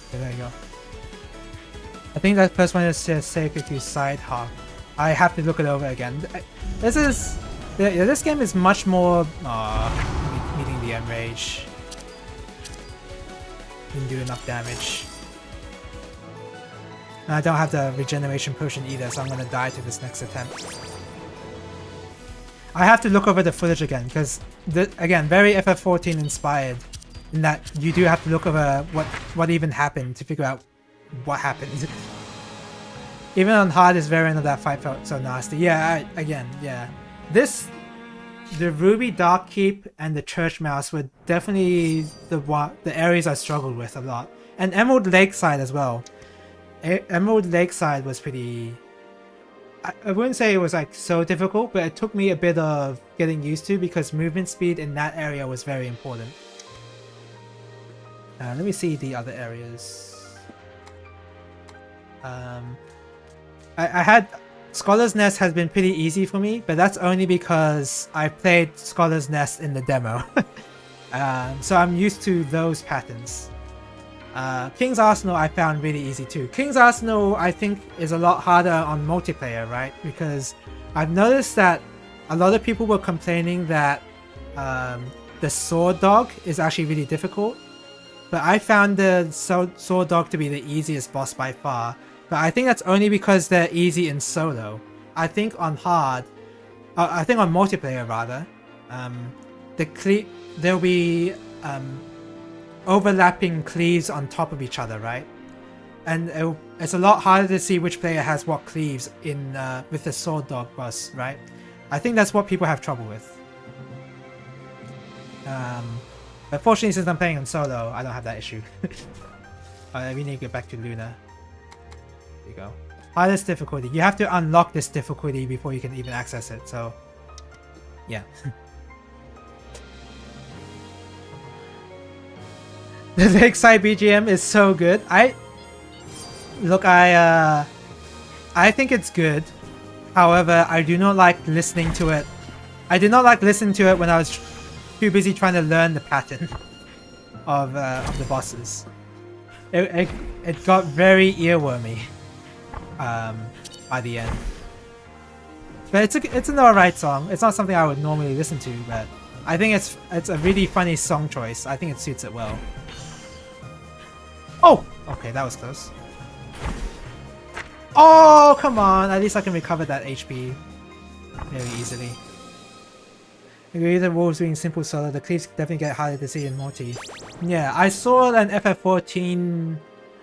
Okay, there you go. I think that first one is just safe if you side hop. I have to look it over again. This game is much more meeting the enrage. Didn't do enough damage. And I don't have the regeneration potion either, so I'm gonna die to this next attempt. I have to look over the footage again because, again, very FF14 inspired. In that you do have to look over what even happened to figure out what happened. Even on hard, this variant of that fight felt so nasty. Yeah, yeah. The Ruby Dark Keep and the Church Mouse were definitely the areas I struggled with a lot. And Emerald Lakeside as well. Emerald Lakeside was pretty... I wouldn't say it was like so difficult, but it took me a bit of getting used to because movement speed in that area was very important. Let me see the other areas. I had... Scholar's Nest has been pretty easy for me, but that's only because I played Scholar's Nest in the demo. So I'm used to those patterns. King's Arsenal I found really easy too. King's Arsenal I think is a lot harder on multiplayer, right? Because I've noticed that a lot of people were complaining that the Sword Dog is actually really difficult. But I found the Sword Dog to be the easiest boss by far. But I think that's only because they're easy in solo. I think on hard, I think on multiplayer rather, there'll be overlapping cleaves on top of each other, right? And it's a lot harder to see which player has what cleaves in with the Sword Dog boss, right? I think that's what people have trouble with. But fortunately, since I'm playing on solo, I don't have that issue. We need to get back to Lunar. There you go. Hardest difficulty. You have to unlock this difficulty before you can even access it, so... yeah. The Lakeside BGM is so good. I think it's good. However, I do not like listening to it. I did not like listening to it when I was too busy trying to learn the pattern of the bosses. It got very earwormy by the end. But it's an alright song. It's not something I would normally listen to, but I think it's a really funny song choice. I think it suits it well. Oh! Okay, that was close. Oh, come on! At least I can recover that HP very easily. Agree the wolves being simple solo, the cleaves definitely get harder to see in multi. Yeah, I saw an FF14...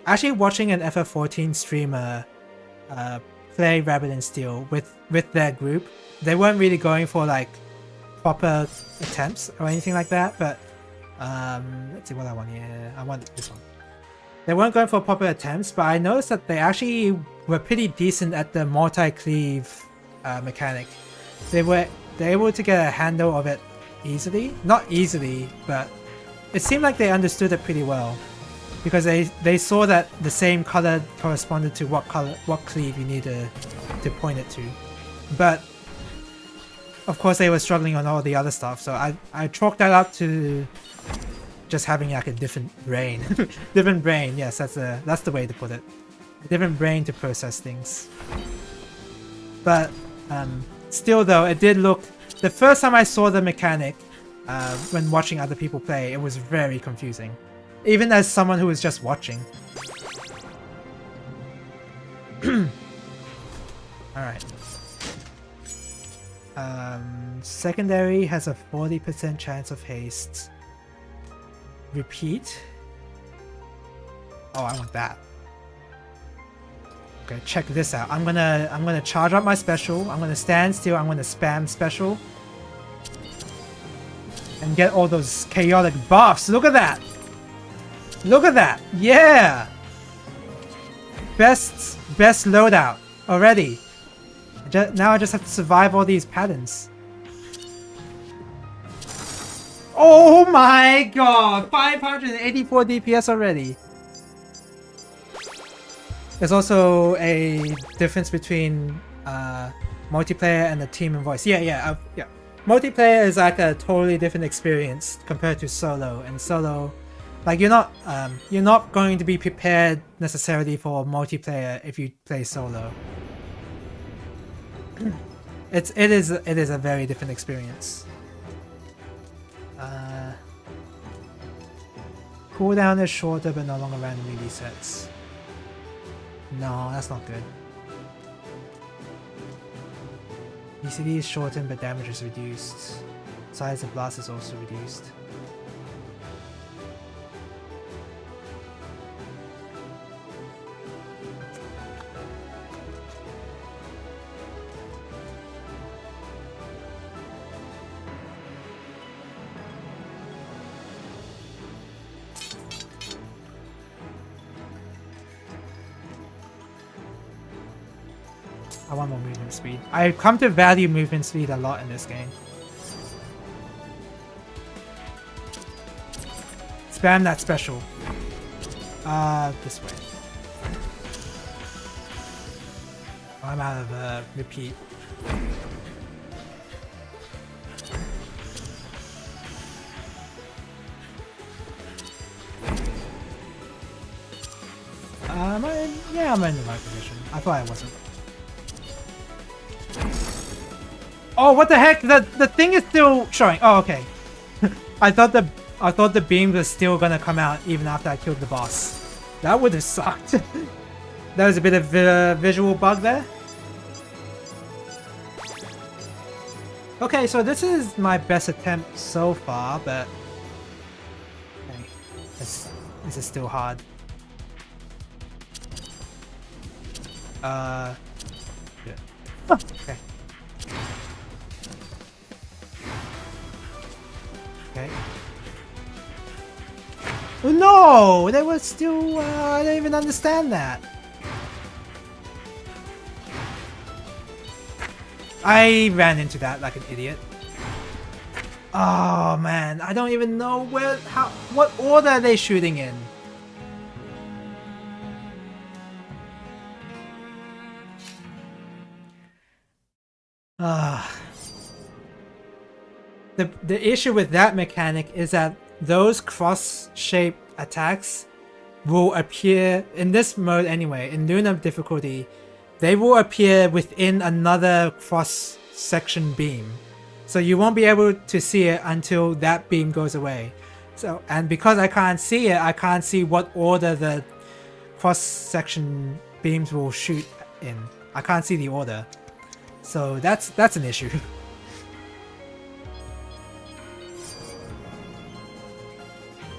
Actually watching an FF14 streamer play Rabbit and Steel with their group. They weren't really going for like proper attempts or anything like that, but let's see what I want here. I want this one. They weren't going for proper attempts, but I noticed that they actually were pretty decent at the multi-cleave mechanic. They were able to get a handle of it easily. Not easily, but it seemed like they understood it pretty well. Because they saw that the same color corresponded to what cleave you need to point it to. But of course they were struggling on all the other stuff, so I chalked that up to just having like a different brain. Different brain, yes, that's the way to put it. A different brain to process things. But still though, it did look... The first time I saw the mechanic when watching other people play, it was very confusing. Even as someone who was just watching. Alright. Secondary has a 40% chance of haste. Repeat? Oh, I want that. Okay, check this out. I'm gonna charge up my special. I'm gonna stand still. I'm gonna spam special. And get all those chaotic buffs. Look at that! Look at that! Yeah! Best loadout already. Now I just have to survive all these patterns. Oh my god! 584 DPS already. There's also a difference between multiplayer and the team and voice. Yeah. Multiplayer is like a totally different experience compared to solo. And solo, like you're not going to be prepared necessarily for multiplayer if you play solo. It is a very different experience. Cooldown is shorter but no longer randomly resets. No, that's not good. BCD is shortened but damage is reduced. Size of blast is also reduced. I want more movement speed. I've come to value movement speed a lot in this game. Spam that special. This way. I'm out of repeat. Yeah, I'm in the right position. I thought I wasn't. Oh, what the heck? The thing is still showing. Oh, okay. I thought the beam was still gonna come out even after I killed the boss. That would have sucked. That was a bit of a visual bug there. Okay, so this is my best attempt so far, but okay, this is still hard. Yeah. Okay. Okay. Oh no! They were still, I don't even understand that. I ran into that like an idiot. Oh man, I don't even know what order are they shooting in? The issue with that mechanic is that those cross-shaped attacks will appear in this mode anyway, in Lunar difficulty. They will appear within another cross-section beam. So you won't be able to see it until that beam goes away. So, and because I can't see it, I can't see what order the cross-section beams will shoot in. I can't see the order. So that's an issue.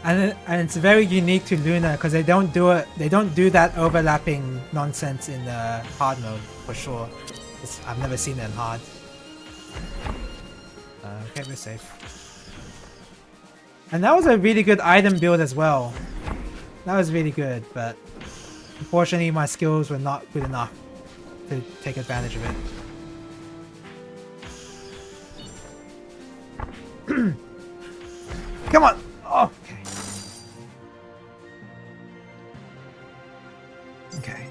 And it's very unique to Lunar because they don't do that overlapping nonsense in the hard mode for sure. I've never seen it in hard. Okay, we're safe. And that was a really good item build as well. That was really good, but unfortunately my skills were not good enough to take advantage of it. Come on! Oh, okay. Okay.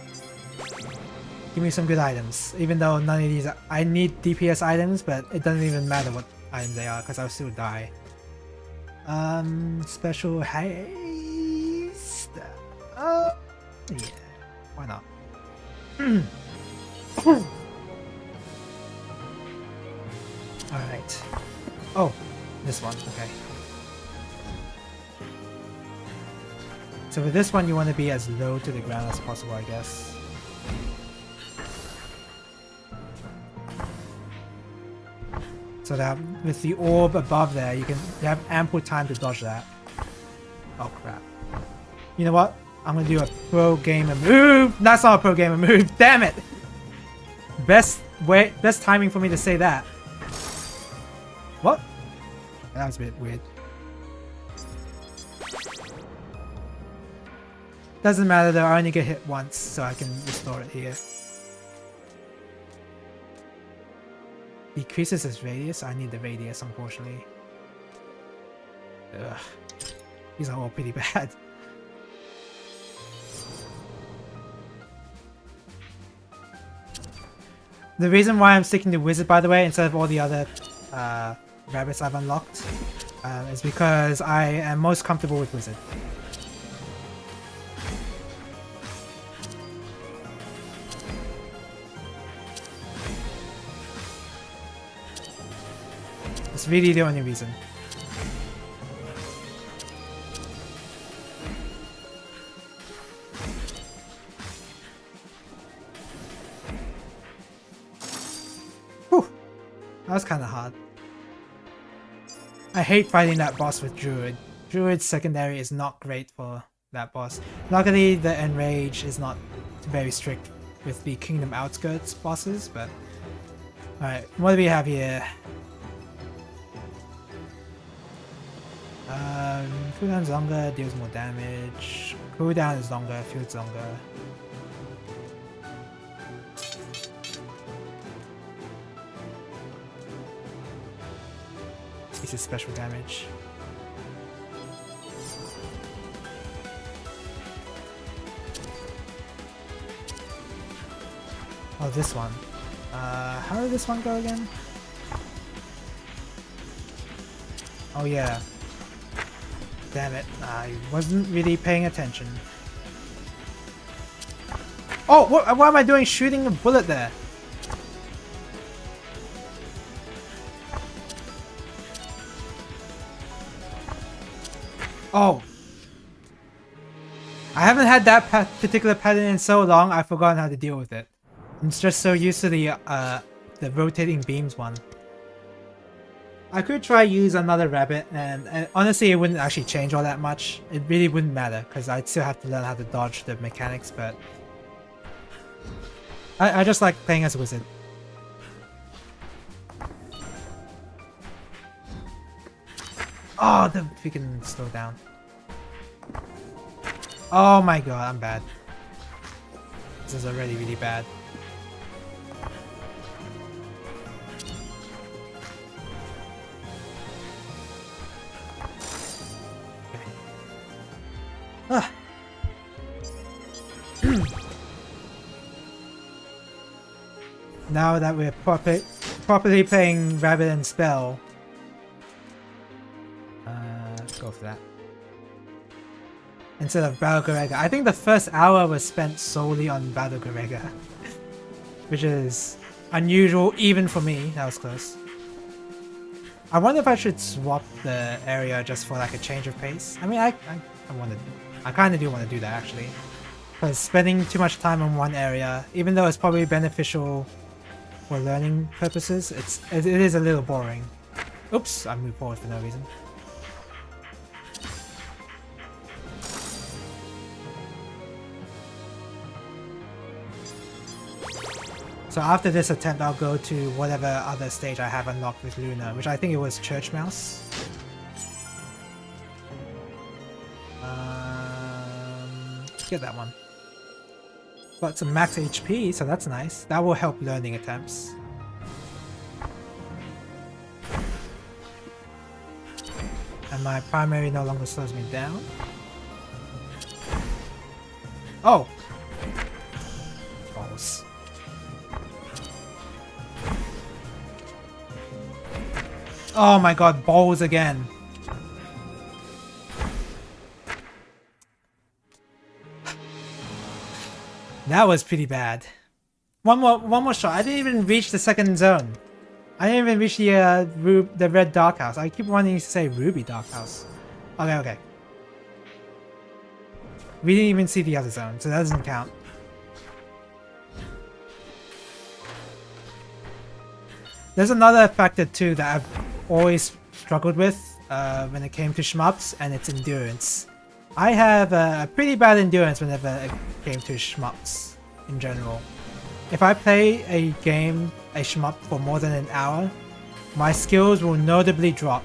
Give me some good items. Even though none of these I need DPS items, but it doesn't even matter what items they are because I'll still die. Special haste. Yeah, why not? Alright. Oh, this one, okay. So with this one you want to be as low to the ground as possible, I guess. So that with the orb above there, you have ample time to dodge that. Oh crap. You know what? I'm gonna do a pro gamer move. That's not a pro gamer move. Damn it! Best timing for me to say that. What? That was a bit weird. Doesn't matter though, I only get hit once, so I can restore it here. Decreases its radius? I need the radius, unfortunately. Ugh. These are all pretty bad. The reason why I'm sticking to Wizard, by the way, instead of all the other rabbits I've unlocked, is because I am most comfortable with Wizard. It's really the only reason. Whew. That was kind of hard. I hate fighting that boss with Druid. Druid's secondary is not great for that boss. Luckily, the Enrage is not very strict with the Kingdom Outskirts bosses, but... Alright, what do we have here? Cooldown is longer, deals more damage. Cooldown is longer, field's longer. This is special damage. Oh, this one. How did this one go again? Oh yeah. Damn it, I wasn't really paying attention. Oh, what am I doing shooting a bullet there? Oh. I haven't had that particular pattern in so long, I've forgotten how to deal with it. I'm just so used to the rotating beams one. I could try use another rabbit, and honestly it wouldn't actually change all that much. It really wouldn't matter, because I'd still have to learn how to dodge the mechanics, but... I just like playing as a wizard. Oh, the freaking slow down. Oh my god, I'm bad. This is already really bad. Ah. Now that we're properly playing Rabbit and Spell, let's go for that. Instead of Battle Garega. I think the first hour was spent solely on Battle Garega, which is unusual even for me. That was close. I wonder if I should swap the area just for like a change of pace. I mean, I kind of do want to do that actually, because spending too much time in one area, even though it's probably beneficial for learning purposes, it is a little boring. Oops, I moved forward for no reason. So after this attempt, I'll go to whatever other stage I have unlocked with Lunar, which I think it was Church Mouse. Get that one. Got some max HP, so that's nice. That will help learning attempts. And my primary no longer slows me down. Oh! Balls. Oh my god, balls again. That was pretty bad. One more shot. I didn't even reach the second zone. I didn't even reach the red dark house. I keep wanting to say ruby dark house. Okay. We didn't even see the other zone, so that doesn't count. There's another factor too that I've always struggled with when it came to shmups, and it's endurance. I have a pretty bad endurance whenever it came to shmups in general. If I play a shmup for more than an hour, my skills will notably drop.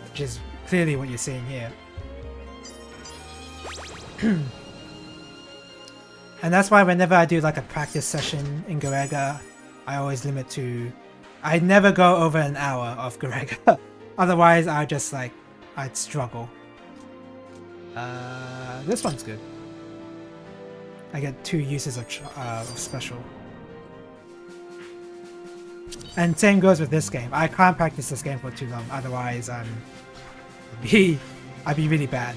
Which is clearly what you're seeing here. And that's why whenever I do like a practice session in Garega, I always limit to... I never go over an hour of Garega. Otherwise, I'd struggle. This one's good. I get 2 uses of special. And same goes with this game. I can't practice this game for too long, otherwise I'd be really bad.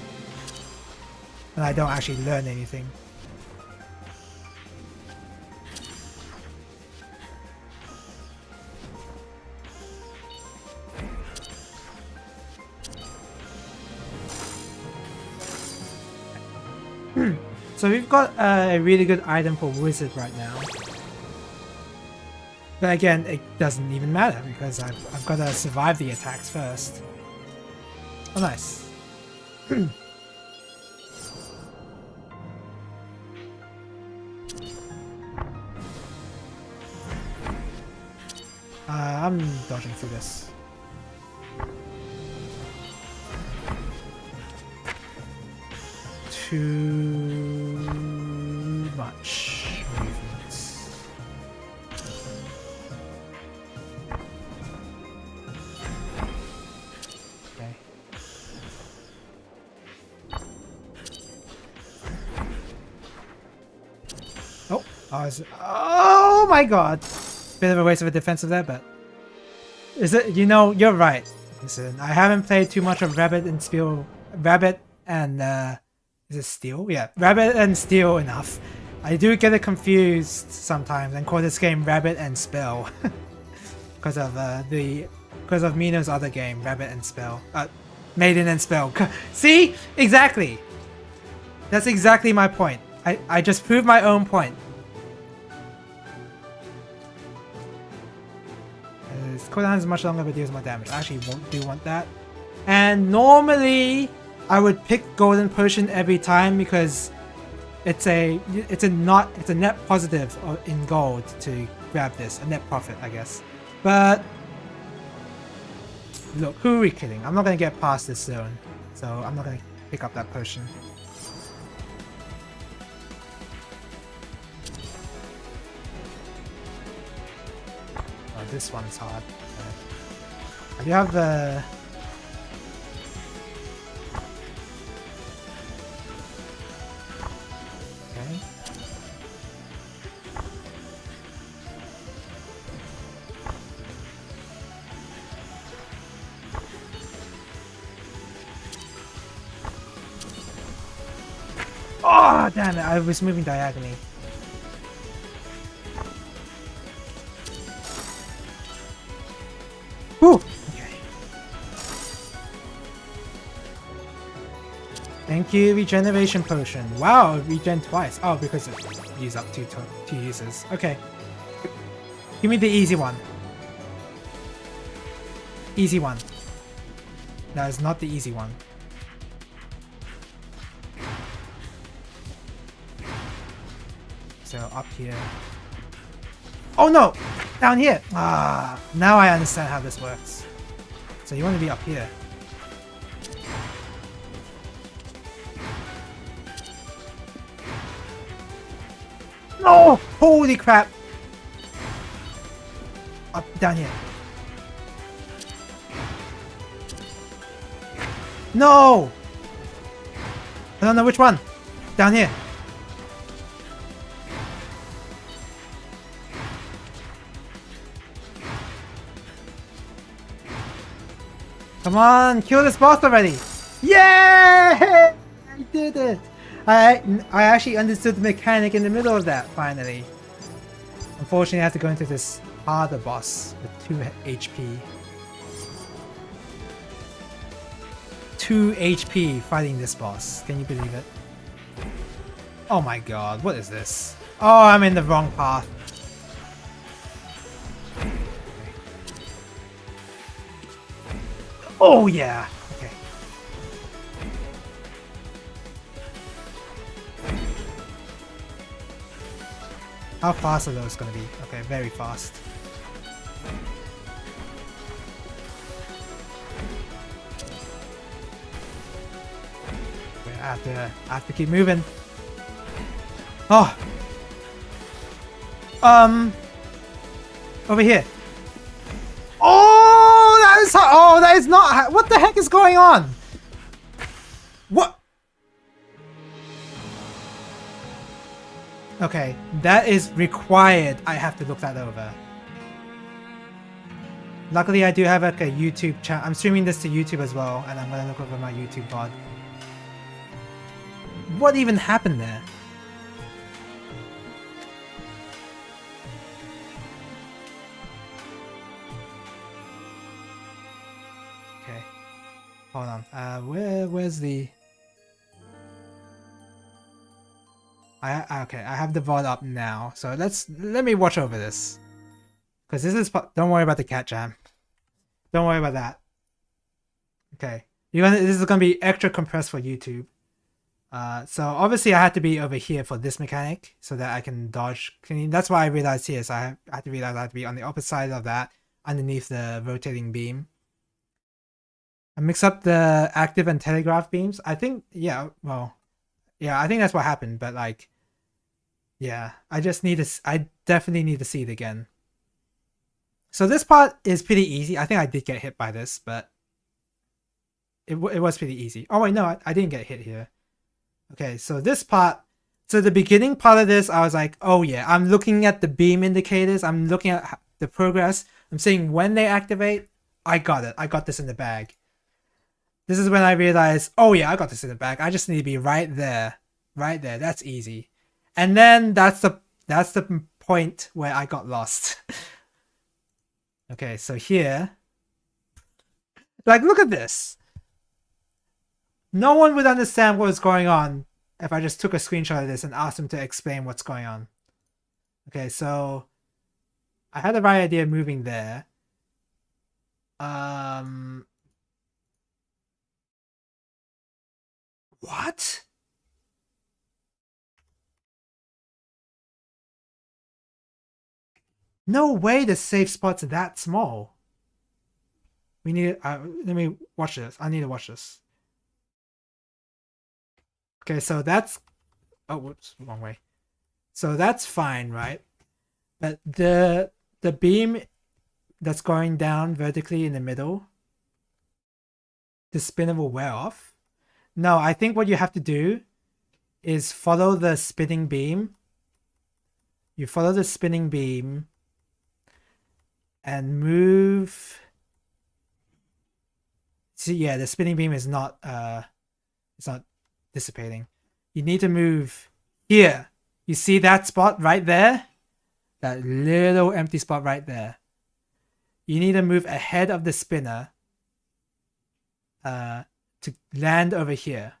And I don't actually learn anything. So we've got a really good item for Wizard right now. But again, it doesn't even matter because I've got to survive the attacks first. Oh, nice. I'm dodging through this. Too much movements. Okay. Oh my god! Bit of a waste of a defensive there, but is it? You know, you're right. Listen, I haven't played too much of Rabbit and Steel. Rabbit and is it Steel? Yeah, Rabbit and Steel enough. I do get it confused sometimes and call this game Rabbit and Spell because of Mino's other game, Rabbit and Spell. Maiden and Spell. See? Exactly. That's exactly my point. I just proved my own point. Cooldown is much longer but deals more damage. I actually do want that. And normally I would pick Golden Potion every time because it's a net positive in gold to grab this, a net profit, I guess. But look, who are we kidding? I'm not gonna get past this zone, so I'm not gonna pick up that potion. Oh, this one's hard. I do have the... Okay. Oh, damn it! I was moving diagonally. Whew! Okay. Thank you, regeneration potion. Wow, regen twice. Oh, because it used up two uses. Okay. Give me the easy one. Easy one. That is not the easy one. So up here. Oh no! Down here! Ah, now I understand how this works. So you want to be up here. No! Holy crap! Up, down here. No! I don't know which one. Down here. Come on, kill this boss already! Yay! I did it! I actually understood the mechanic in the middle of that, finally. Unfortunately, I have to go into this harder boss with 2 HP. 2 HP fighting this boss. Can you believe it? Oh my god, what is this? Oh, I'm in the wrong path. Oh yeah. Okay. How fast are those gonna be? Okay, very fast. Wait, I have to keep moving. Oh. Over here. Oh, that is not. What the heck is going on? What? Okay, that is required. I have to look that over. Luckily, I do have like a YouTube channel. I'm streaming this to YouTube as well, and I'm gonna look over my YouTube VOD. What even happened there? Okay, hold on. Where's the? Okay, I have the VOD up now, so let me watch over this, because this is. Don't worry about the cat jam. Don't worry about that. Okay, this is gonna be extra compressed for YouTube. So obviously I had to be over here for this mechanic so that I can dodge clean. That's why I realized here. So I had to realize I had to be on the opposite side of that, underneath the rotating beam. I mix up the active and telegraph beams. I think, yeah, well, yeah, I think that's what happened. But like, yeah, I definitely need to see it again. So this part is pretty easy. I think I did get hit by this, but it was pretty easy. Oh wait, no, I didn't get hit here. Okay, so this part, so the beginning part of this, I was like, oh yeah, I'm looking at the beam indicators, I'm looking at the progress, I'm seeing when they activate, I got it, I got this in the bag. This is when I realized, oh yeah, I got this in the bag, I just need to be right there, that's easy. And then that's the point where I got lost. Okay, so here, like look at this. No one would understand what was going on if I just took a screenshot of this and asked them to explain what's going on. Okay, so I had the right idea moving there. What? No way the safe spot's that small. We need, let me watch this. I need to watch this. Okay, so that's, oh, whoops, wrong way. So that's fine, right? But the beam that's going down vertically in the middle, the spinner will wear off. No, I think what you have to do is follow the spinning beam. You follow the spinning beam and move. See, yeah, the spinning beam is not it's not dissipating. You need to move here. You see that spot right there? That little empty spot right there. You need to move ahead of the spinner to land over here.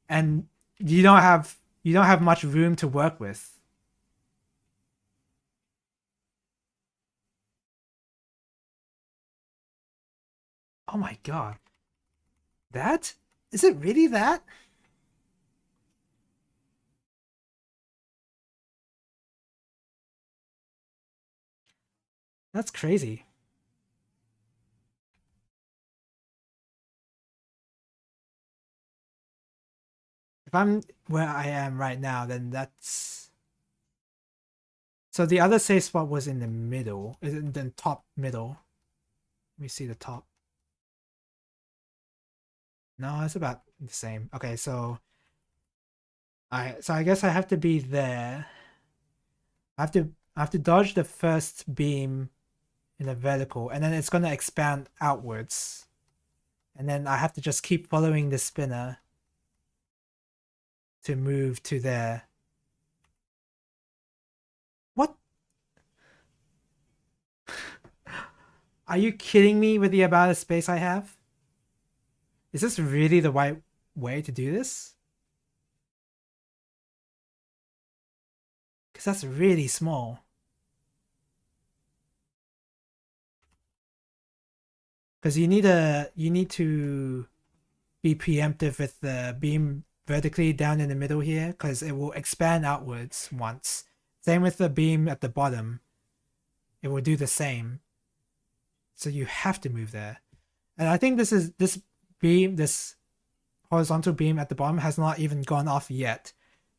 And you don't have much room to work with. Oh my god. That? Is it really that? That's crazy. If I'm where I am right now, then that's... So the other safe spot was in the middle. Is in the top middle. Let me see the top. No, it's about the same. Okay, so I guess I have to be there. I have to dodge the first beam in the vertical, and then it's gonna expand outwards. And then I have to just keep following the spinner to move to there. What? Are you kidding me with the amount of space I have? Is this really the right way to do this? Because that's really small. Because you need to be preemptive with the beam vertically down in the middle here, because it will expand outwards once. Same with the beam at the bottom. It will do the same. So you have to move there. And I think this horizontal beam at the bottom has not even gone off yet.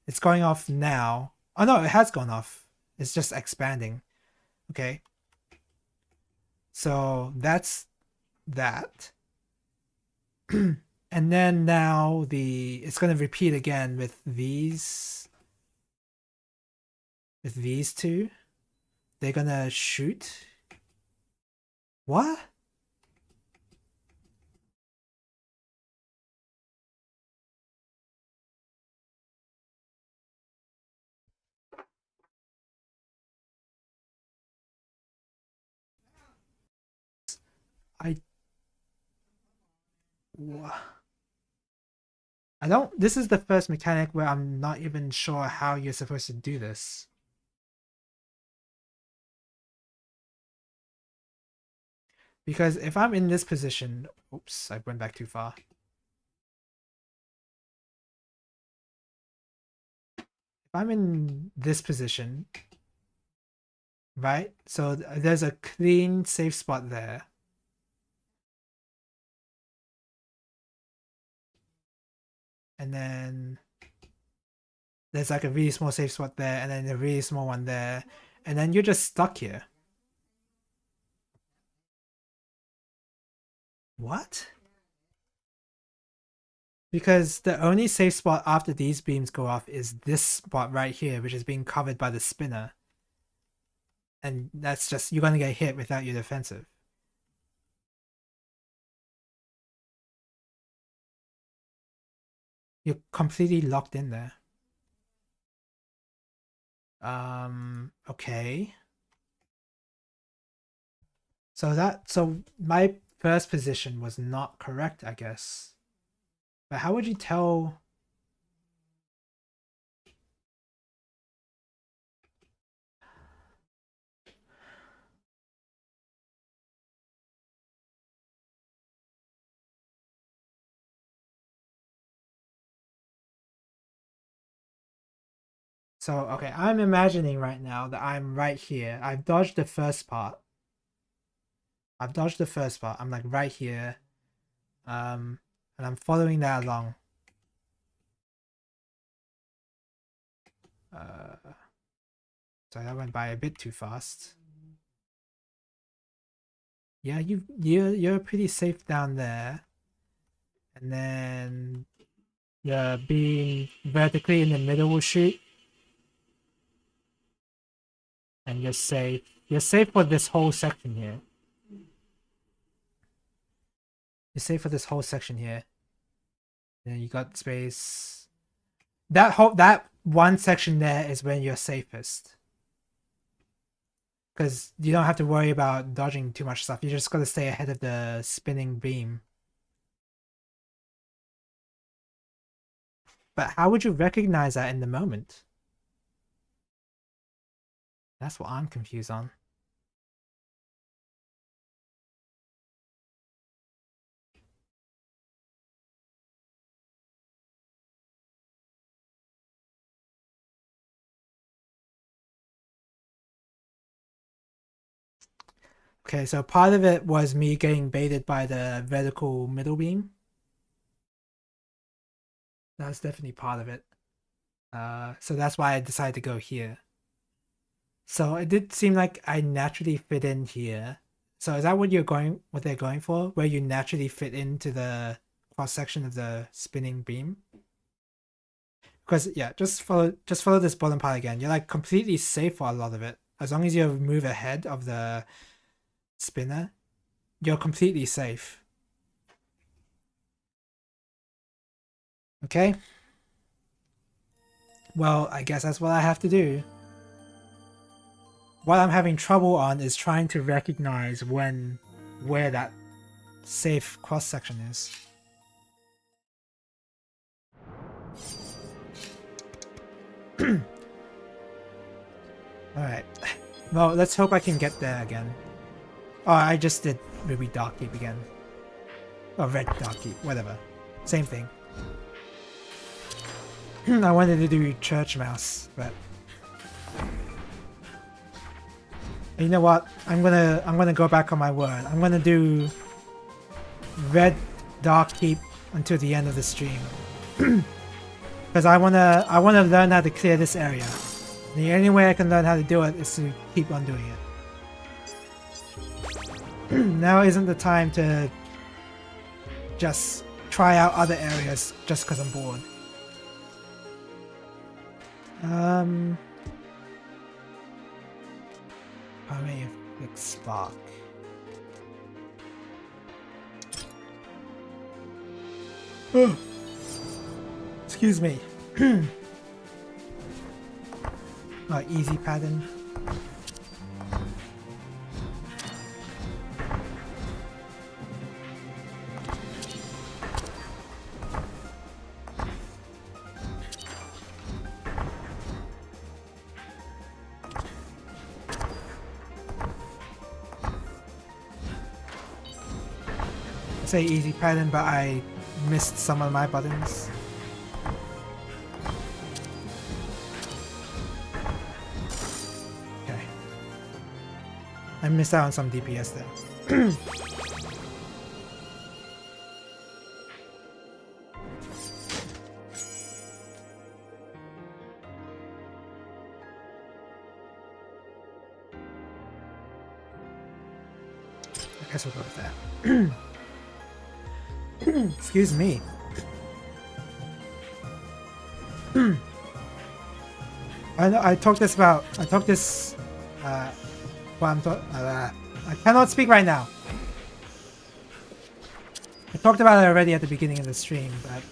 It's going off now. Oh no, it has gone off. It's just expanding. Okay. So that's that. And then now it's going to repeat again with these two. They're going to shoot. What? I don't. This is the first mechanic where I'm not even sure how you're supposed to do this. Because if I'm in this position, oops, I went back too far. If I'm in this position, right? So there's a clean, safe spot there. And then there's like a really small safe spot there, and then a really small one there. And then you're just stuck here. What? Because the only safe spot after these beams go off is this spot right here, which is being covered by the spinner. And that's just, you're gonna get hit without your defensive. You're completely locked in there. Okay. So my first position was not correct, I guess. But how would you tell? So, okay, I'm imagining right now that I'm right here. I've dodged the first part. I'm like right here. And I'm following that along. Sorry, that went by a bit too fast. Yeah, you're pretty safe down there. And then being vertically in the middle will shoot. And you're safe. You're safe for this whole section here. You're safe for this whole section here. Then you got space. That one section there is when you're safest. Because you don't have to worry about dodging too much stuff. You just gotta stay ahead of the spinning beam. But how would you recognize that in the moment? That's what I'm confused on. Okay, so part of it was me getting baited by the vertical middle beam. That's definitely part of it. So that's why I decided to go here. So it did seem like I naturally fit in here. So is that what they're going for? Where you naturally fit into the cross section of the spinning beam? Because yeah, just follow this bottom part again. You're like completely safe for a lot of it. As long as you move ahead of the spinner, you're completely safe. Okay. Well, I guess that's what I have to do. What I'm having trouble on is trying to recognize where that safe cross section is. Alright. Well, let's hope I can get there again. Oh, I just did Ruby Dark Keep again. Or red dark keep, whatever. Same thing. I wanted to do church mouse, but you know what? I'm gonna go back on my word. I'm gonna do red dark keep until the end of the stream. Because I wanna learn how to clear this area. The only way I can learn how to do it is to keep on doing it. Now isn't the time to just try out other areas just because I'm bored. I may fix spark. Excuse me. Easy pattern. I say easy pattern, but I missed some of my buttons. I missed out on some DPS there. I guess we'll go with that. Excuse me. I talked this. I cannot speak right now. I talked about it already at the beginning of the stream, but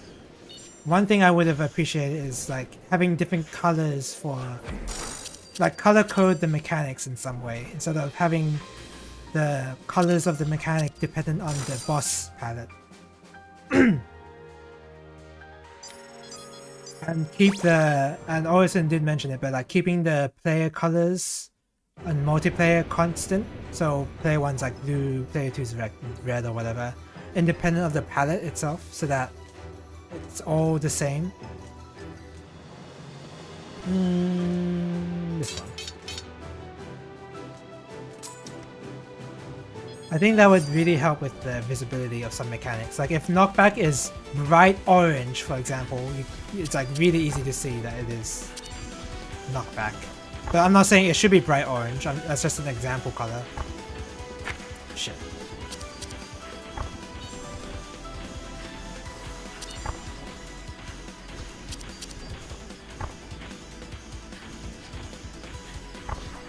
one thing I would have appreciated is like having different colors for, like, color code the mechanics in some way instead of having the colors of the mechanic dependent on the boss palette. And Orison did mention it, but like keeping the player colors and multiplayer constant, so player 1's like blue, player 2's red or whatever, independent of the palette itself, so that it's all the same. This one. I think that would really help with the visibility of some mechanics. Like if knockback is bright orange, for example, it's like really easy to see that it is knockback. But I'm not saying it should be bright orange, that's just an example color. Shit.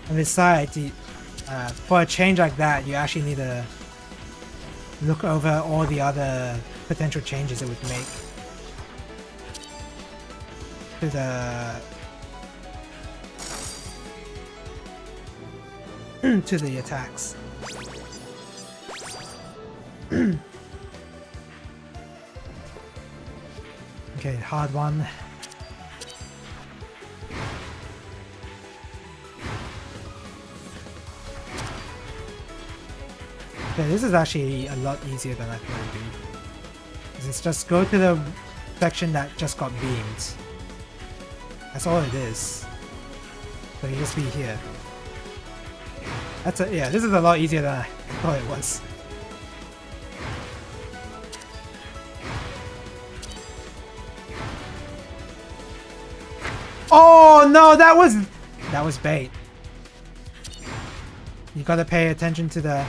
And besides, for a change like that, you actually need to look over all the other potential changes it would make to the attacks. Okay, hard one. Okay, this is actually a lot easier than I thought it would be. It's just go to the section that just got beamed. That's all it is. So you just be here. Yeah, this is a lot easier than I thought it was. Oh no, that was bait. You gotta pay attention to the...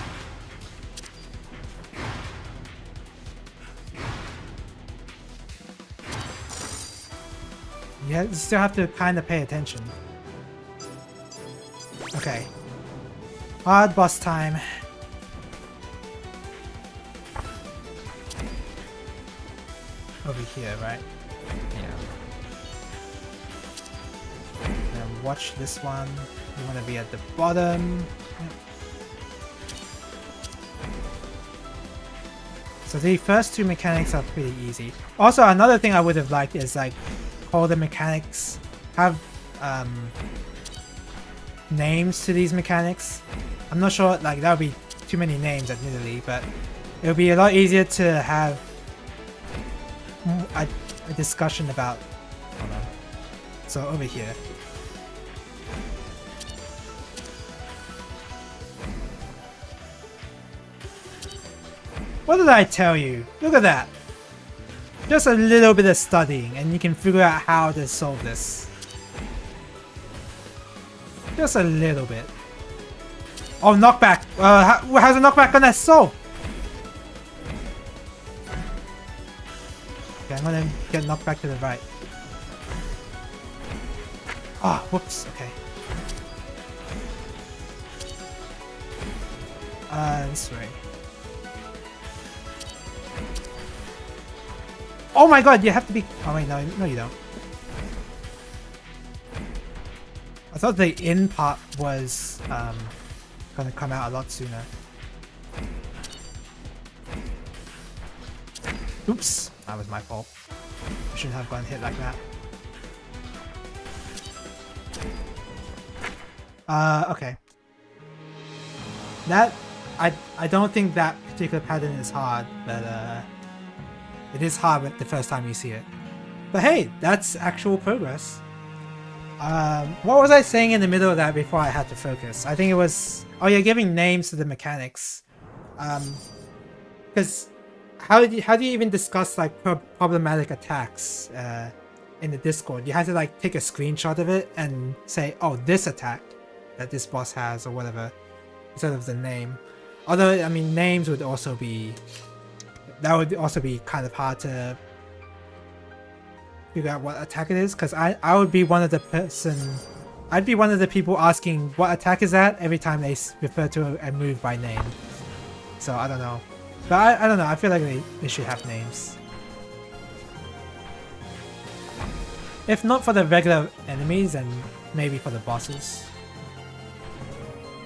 You still have to kind of pay attention. Okay. Hard boss time. Over here, right? Yeah. And watch this one. You want to be at the bottom. Yep. So the first two mechanics are pretty easy. Also, another thing I would have liked is like all the mechanics have names to these mechanics. I'm not sure, like that would be too many names admittedly, but It'll be a lot easier to have a discussion about. Hold on. So over here. What did I tell you? Look at that. Just a little bit of studying and you can figure out how to solve this. Just a little bit. Oh, knockback. How's a knockback gonna solve? Okay, I'm gonna get knocked back to the right. Ah, oh, whoops. Okay. This way. Oh my god, you have to be... Oh wait, no you don't. I thought the in part was gonna come out a lot sooner. Oops, that was my fault. I shouldn't have gone hit like that. Okay. That... I don't think that particular pattern is hard, but it is hard the first time you see it. But hey, that's actual progress. What was I saying in the middle of that before I had to focus? I think it was... Oh, you're giving names to the mechanics. Because how do you even discuss like problematic attacks in the Discord? You have to like take a screenshot of it and say, oh, this attack that this boss has or whatever, instead of the name. Although, I mean, names would also be... That would also be kind of hard to figure out what attack it is, because I would be one of the I'd be one of the people asking what attack is that every time they refer to a move by name. So I don't know. But I don't know, I feel like they should have names. If not for the regular enemies, then maybe for the bosses.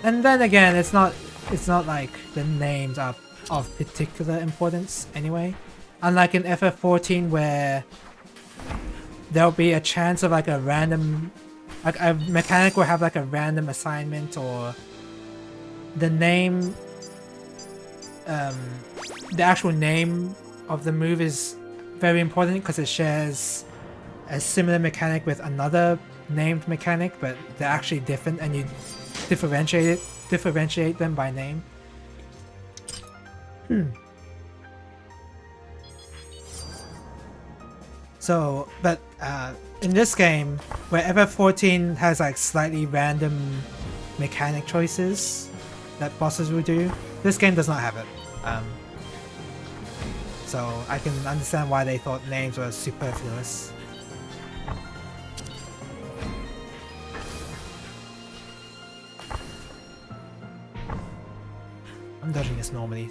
And then again, it's not like the names are of particular importance anyway. Unlike in FF14 where there'll be a chance of like a random, like a mechanic will have like a random assignment, or the name, the actual name of the move is very important because it shares a similar mechanic with another named mechanic, but they're actually different and you differentiate them by name. So, but in this game, wherever 14 has like slightly random mechanic choices that bosses will do, this game does not have it. So I can understand why they thought names were superfluous. I'm dodging this normally.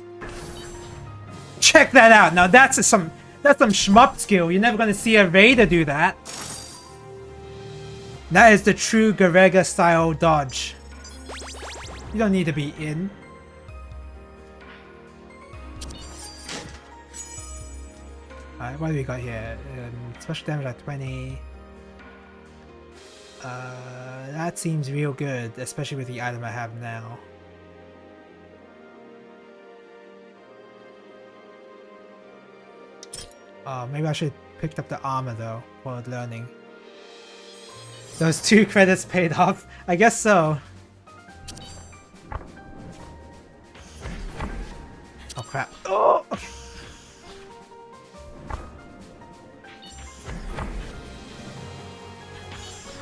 Check that out! Now that's some shmup skill. You're never gonna see a raider do that. That is the true Garega style dodge. You don't need to be in. Alright, what do we got here? Special damage at 20. That seems real good, especially with the item I have now. Maybe I should have picked up the armor though, for learning. Those 2 credits paid off? I guess so. Oh crap. Oh! Okay.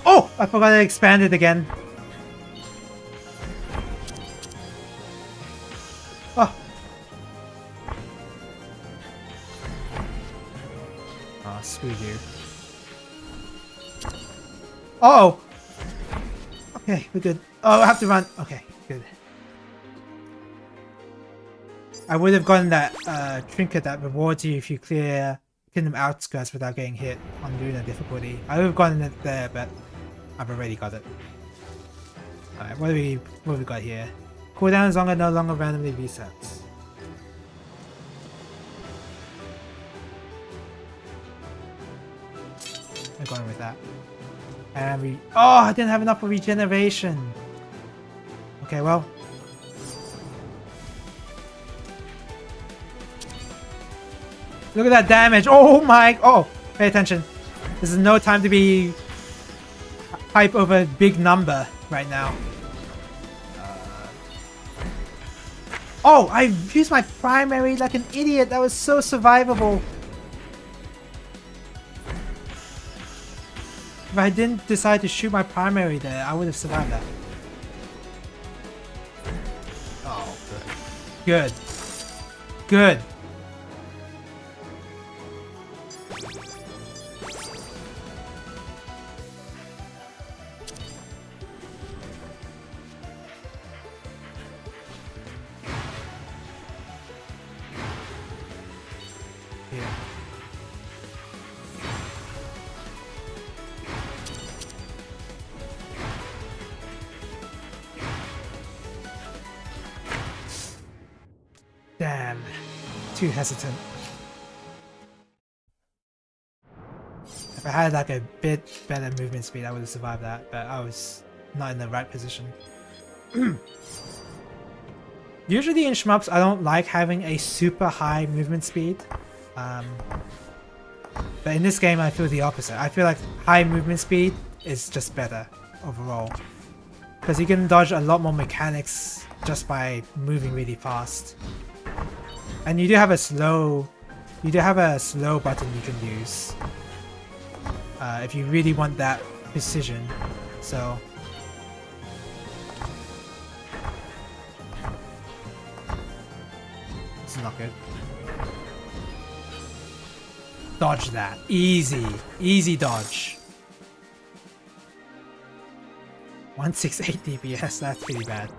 Oh! I forgot to expand it again. Oh! Oh, screw you. Uh oh! Okay, we're good. Oh, I have to run. Okay, good. I would have gotten that trinket that rewards you if you clear Kingdom Outskirts without getting hit on Lunar difficulty. I would have gotten it there, but I've already got it. Alright, what have we got here? Cooldown is no longer randomly resets. I'm going with that. And oh, I didn't have enough for regeneration. Okay, well. Look at that damage. Oh my. Oh, pay attention. This is no time to be hype over a big number right now. Oh, I used my primary like an idiot. That was so survivable. If I didn't decide to shoot my primary there, I would have survived that. Oh, good. Good. Good. Damn. Too hesitant. If I had like a bit better movement speed, I would have survived that, but I was not in the right position. Usually in shmups, I don't like having a super high movement speed. But in this game, I feel the opposite. I feel like high movement speed is just better overall. Because you can dodge a lot more mechanics just by moving really fast. And you do have a slow button you can use if you really want that precision. So this is not good. Dodge that. Easy. Easy dodge. 168 DPS, that's pretty bad.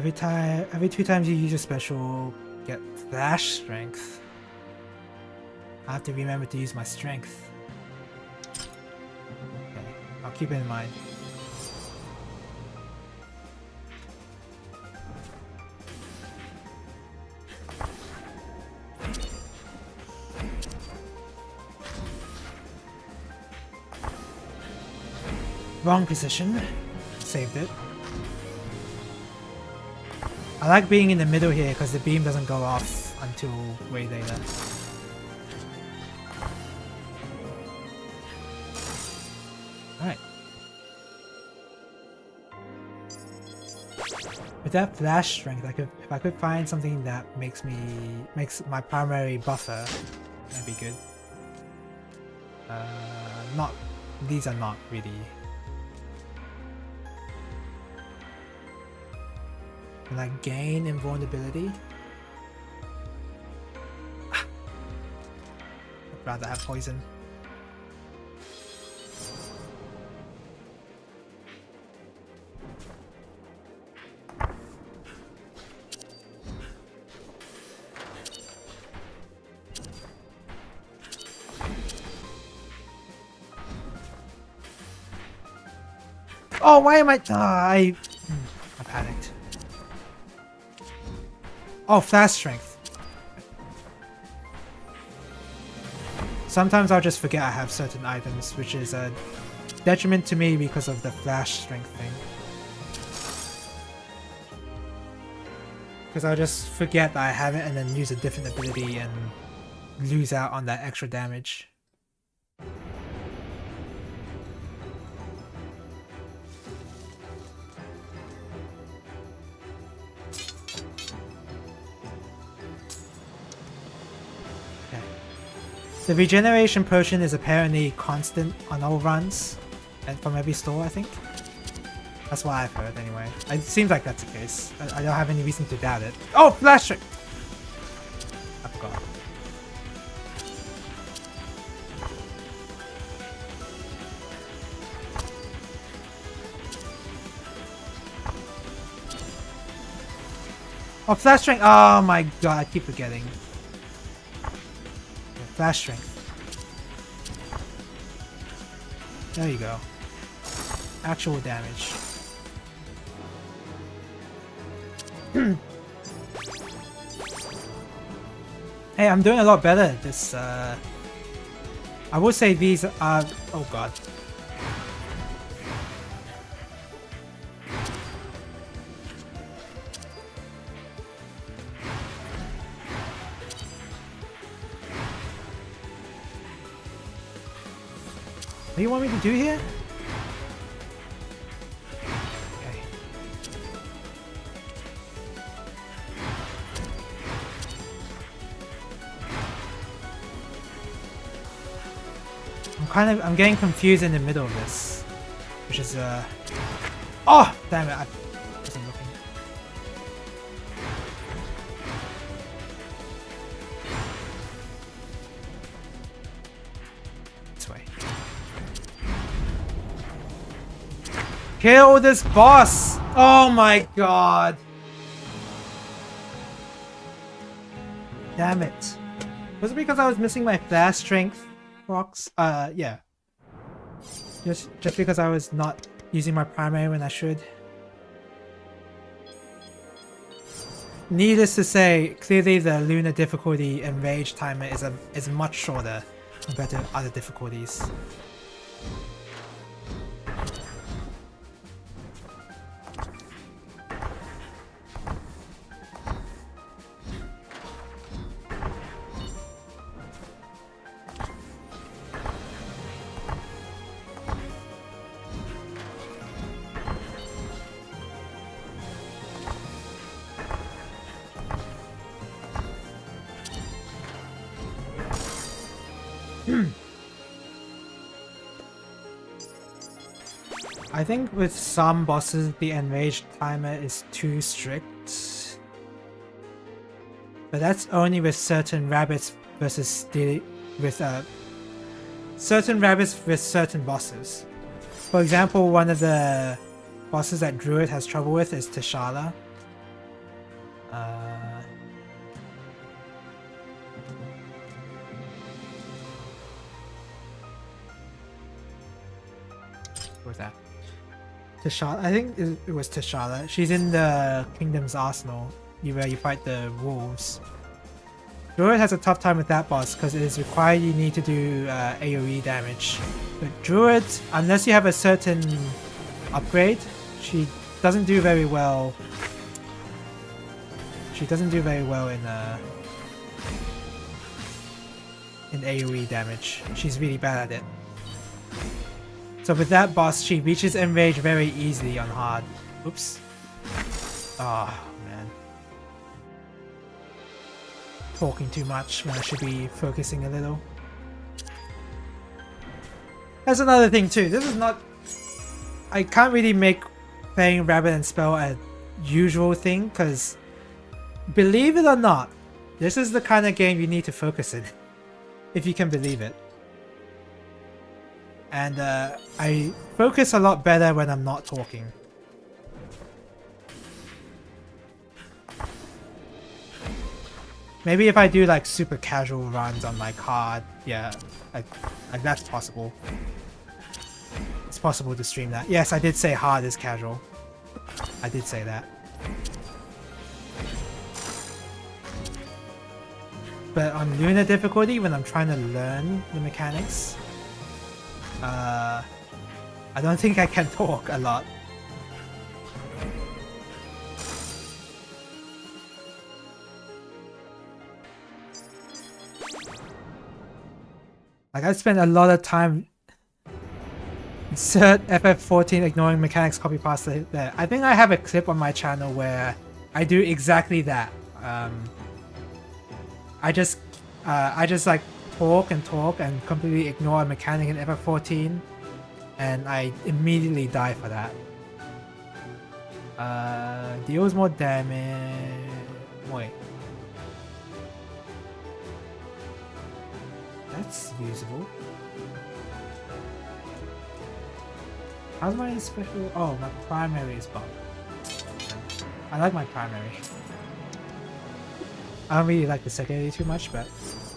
Every 2 times you use a special, get flash strength. I have to remember to use my strength. Okay, I'll keep it in mind. Wrong position. Saved it. I like being in the middle here because the beam doesn't go off until way later. Alright. With that flash strength, if I could find something that makes my primary buffer, that'd be good. These are not really. Can I gain invulnerability? I'd rather have poison. Oh, why am I? I panicked. Oh, fast strength. Sometimes I'll just forget I have certain items, which is a detriment to me because of the flash strength thing. Because I'll just forget that I have it and then use a different ability and lose out on that extra damage. The regeneration potion is apparently constant on all runs, and from every store, I think. That's what I've heard, anyway. It seems like that's the case. I don't have any reason to doubt it. Oh, flash trick! I forgot. Oh, flash strength! Oh my god, I keep forgetting. Flash strength. There you go. Actual damage. Hey, I'm doing a lot better this I would say these are oh god. do you want me to do here? Okay. I'm getting confused in the middle of this, which is oh damn it! I wasn't looking. This way. Kill this boss! Oh my god! Damn it! Was it because I was missing my flash strength rocks? Yeah. Just because I was not using my primary when I should. Needless to say, clearly the Lunar difficulty and rage timer is much shorter compared to other difficulties. I think with some bosses the enraged timer is too strict. But that's only with certain rabbits versus certain rabbits with certain bosses. For example, one of the bosses that Druid has trouble with is Tishala. Where's that? Tishala, I think it was Tishala. She's in the Kingdom's Arsenal, where you fight the wolves. Druid has a tough time with that boss because it is required you need to do AoE damage. But Druid, unless you have a certain upgrade, she doesn't do very well. She doesn't do very well in AoE damage. She's really bad at it. So with that boss, she reaches Enrage very easily on hard. Oops. Oh, man. Talking too much when I should be focusing a little. That's another thing too. This is not... I can't really make playing Rabbit and Spell a usual thing, because believe it or not, this is the kind of game you need to focus in. If you can believe it. And I focus a lot better when I'm not talking. Maybe if I do like super casual runs on my card, yeah, like that's possible. It's possible to stream that. Yes, I did say hard is casual. I did say that. But on Lunar difficulty, when I'm trying to learn the mechanics, I don't think I can talk a lot. Like I spent a lot of time insert FF14 ignoring mechanics copy pasta there. I think I have a clip on my channel where I do exactly that. I just like talk and completely ignore a mechanic in FF14, and I immediately die for that. Deals more damage. Wait. That's usable. How's my special? Oh, my primary is buffed. I like my primary. I don't really like the secondary too much, but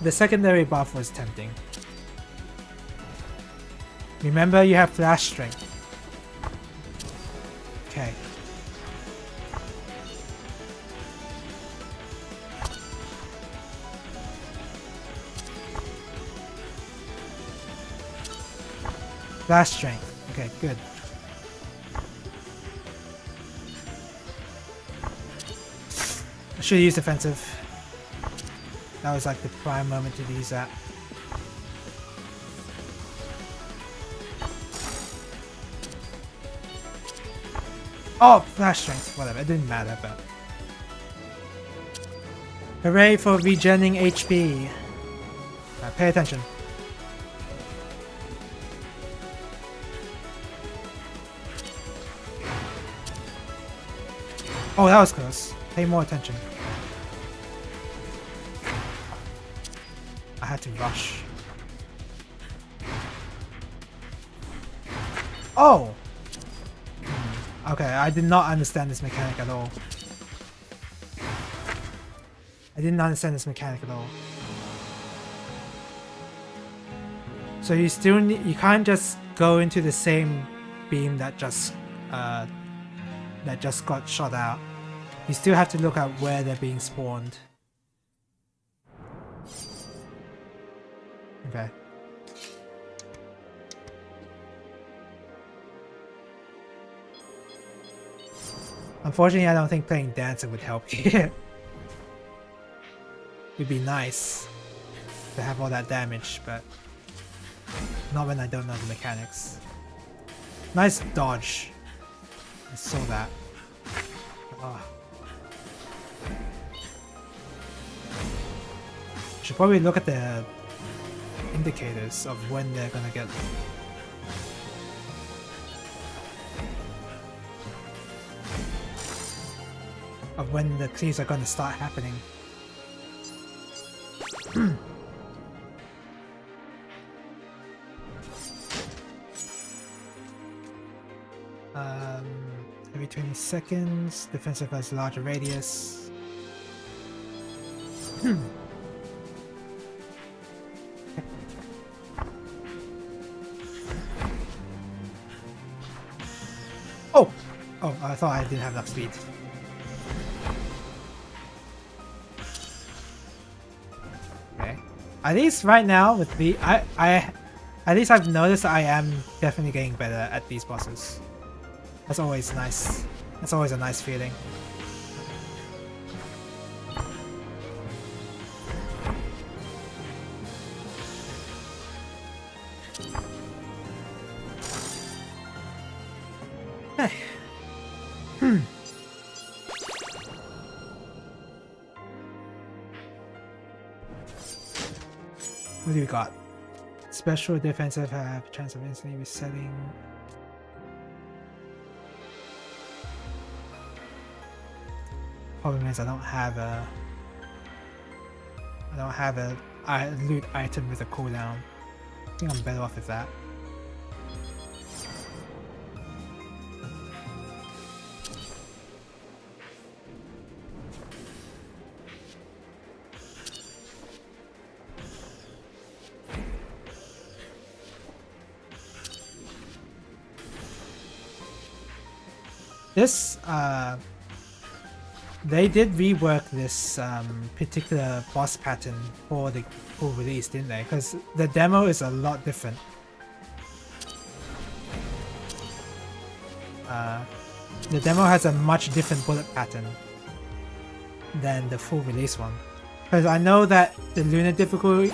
the secondary buff was tempting. Remember, you have flash strength. Okay. Flash strength. Okay, good. I should use defensive. That was like the prime moment to use that. Oh, flash strength, whatever, it didn't matter, but... Hooray for regenerating HP! Pay attention. Oh, that was close. Pay more attention. I had to rush. Oh! Okay, I did not understand this mechanic at all. I didn't understand this mechanic at all. So you still need, you can't just go into the same beam that just got shot out. You still have to look at where they're being spawned. Okay. Unfortunately, I don't think playing Dancer would help here. It'd be nice to have all that damage, but not when I don't know the mechanics. Nice dodge. I saw that. Oh. Should probably look at the indicators of when they're gonna get. Of when the cleaves are gonna start happening. Every 20 seconds, defensive has larger radius. Oh! Oh, I thought I didn't have enough speed. Okay. At least right now with the at least I've noticed that I am definitely getting better at these bosses. That's always nice. That's always a nice feeling. Hey. What do we got? Special defensive have chance of instantly resetting. Problem is I don't have a loot item with a cooldown. I think I'm better off with that. This they did rework this particular boss pattern for the full release, didn't they? Because the demo is a lot different. The demo has a much different bullet pattern than the full release one. Because I know that the Lunar difficulty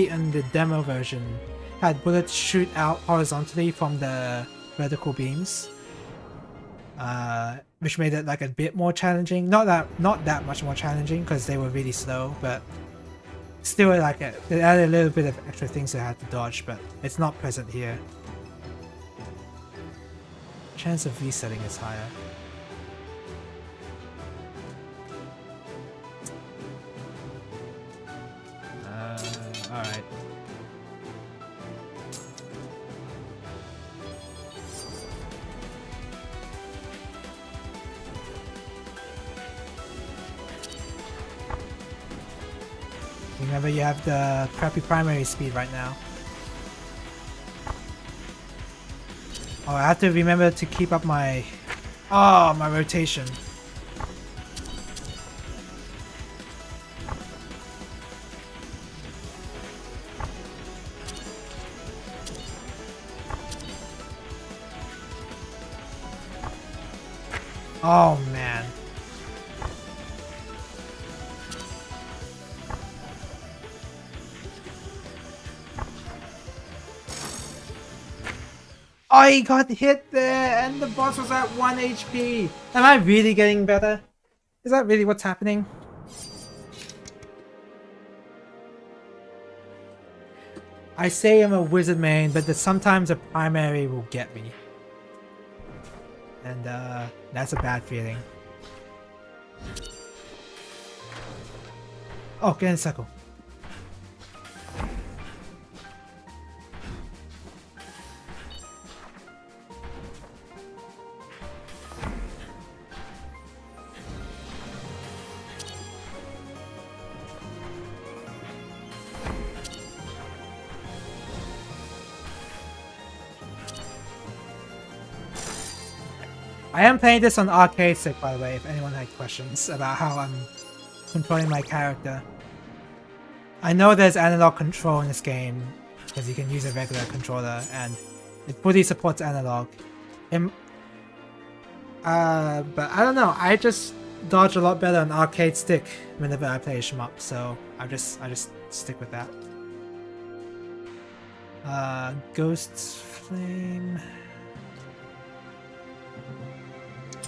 in the demo version had bullets shoot out horizontally from the vertical beams. Which made it like a bit more challenging. Not that much more challenging because they were really slow, but still like they added a little bit of extra things I had to dodge, but it's not present here. Chance of resetting is higher. Alright. Remember, you have the crappy primary speed right now. Oh, I have to remember to keep up my... Oh, my rotation. Oh, man. Oh, he got hit there and the boss was at 1 HP. Am I really getting better? Is that really what's happening? I say I'm a wizard main, but sometimes a primary will get me. And that's a bad feeling. Oh, get in a circle. I am playing this on arcade stick, by the way, if anyone had questions about how I'm controlling my character. I know there's analog control in this game, because you can use a regular controller, and it fully supports analog. But I don't know, I just dodge a lot better on arcade stick whenever I play a shmup, so I just stick with that. Ghost's Flame...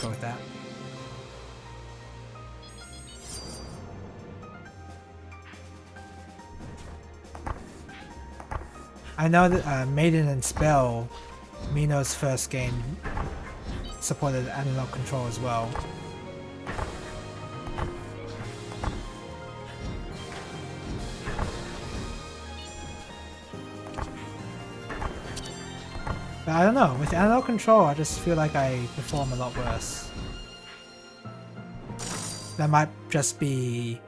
Go with that. I know that Maiden and Spell, Mino's first game, supported analog control as well. But I don't know, with analog control I just feel like I perform a lot worse. That might just be...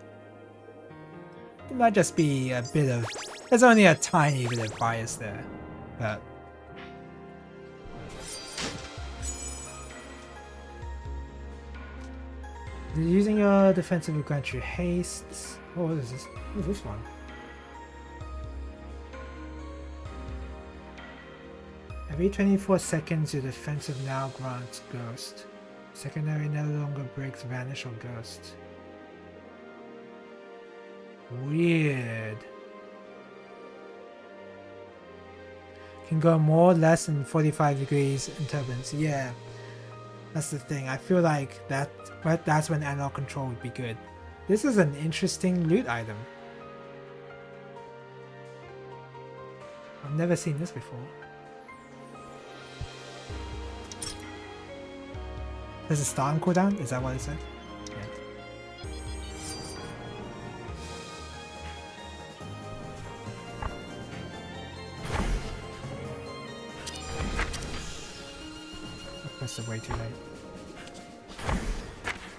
It might just be a bit of... There's only a tiny bit of bias there, but... Using your defensive will grant you haste... Oh, what is this? What is this one? Every 24 seconds, your defensive now grants Ghost. Secondary no longer breaks Vanish or Ghost. Weird. Can go more, less than 45 degrees in turbulence. Yeah, that's the thing. I feel like that's when analog control would be good. This is an interesting loot item. I've never seen this before. Does it start on cooldown? Is that what it said? Yeah. I pressed it way too late.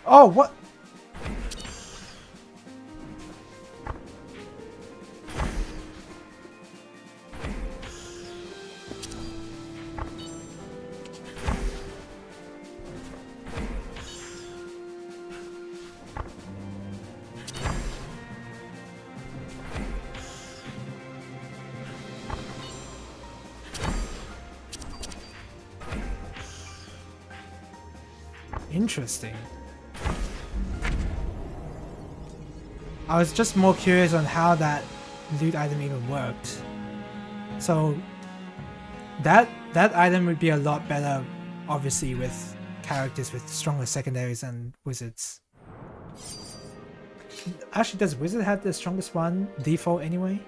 Oh, what? Interesting. I was just more curious on how that loot item even worked. So that item would be a lot better, obviously, with characters with stronger secondaries and wizards. Actually, does wizard have the strongest one default anyway?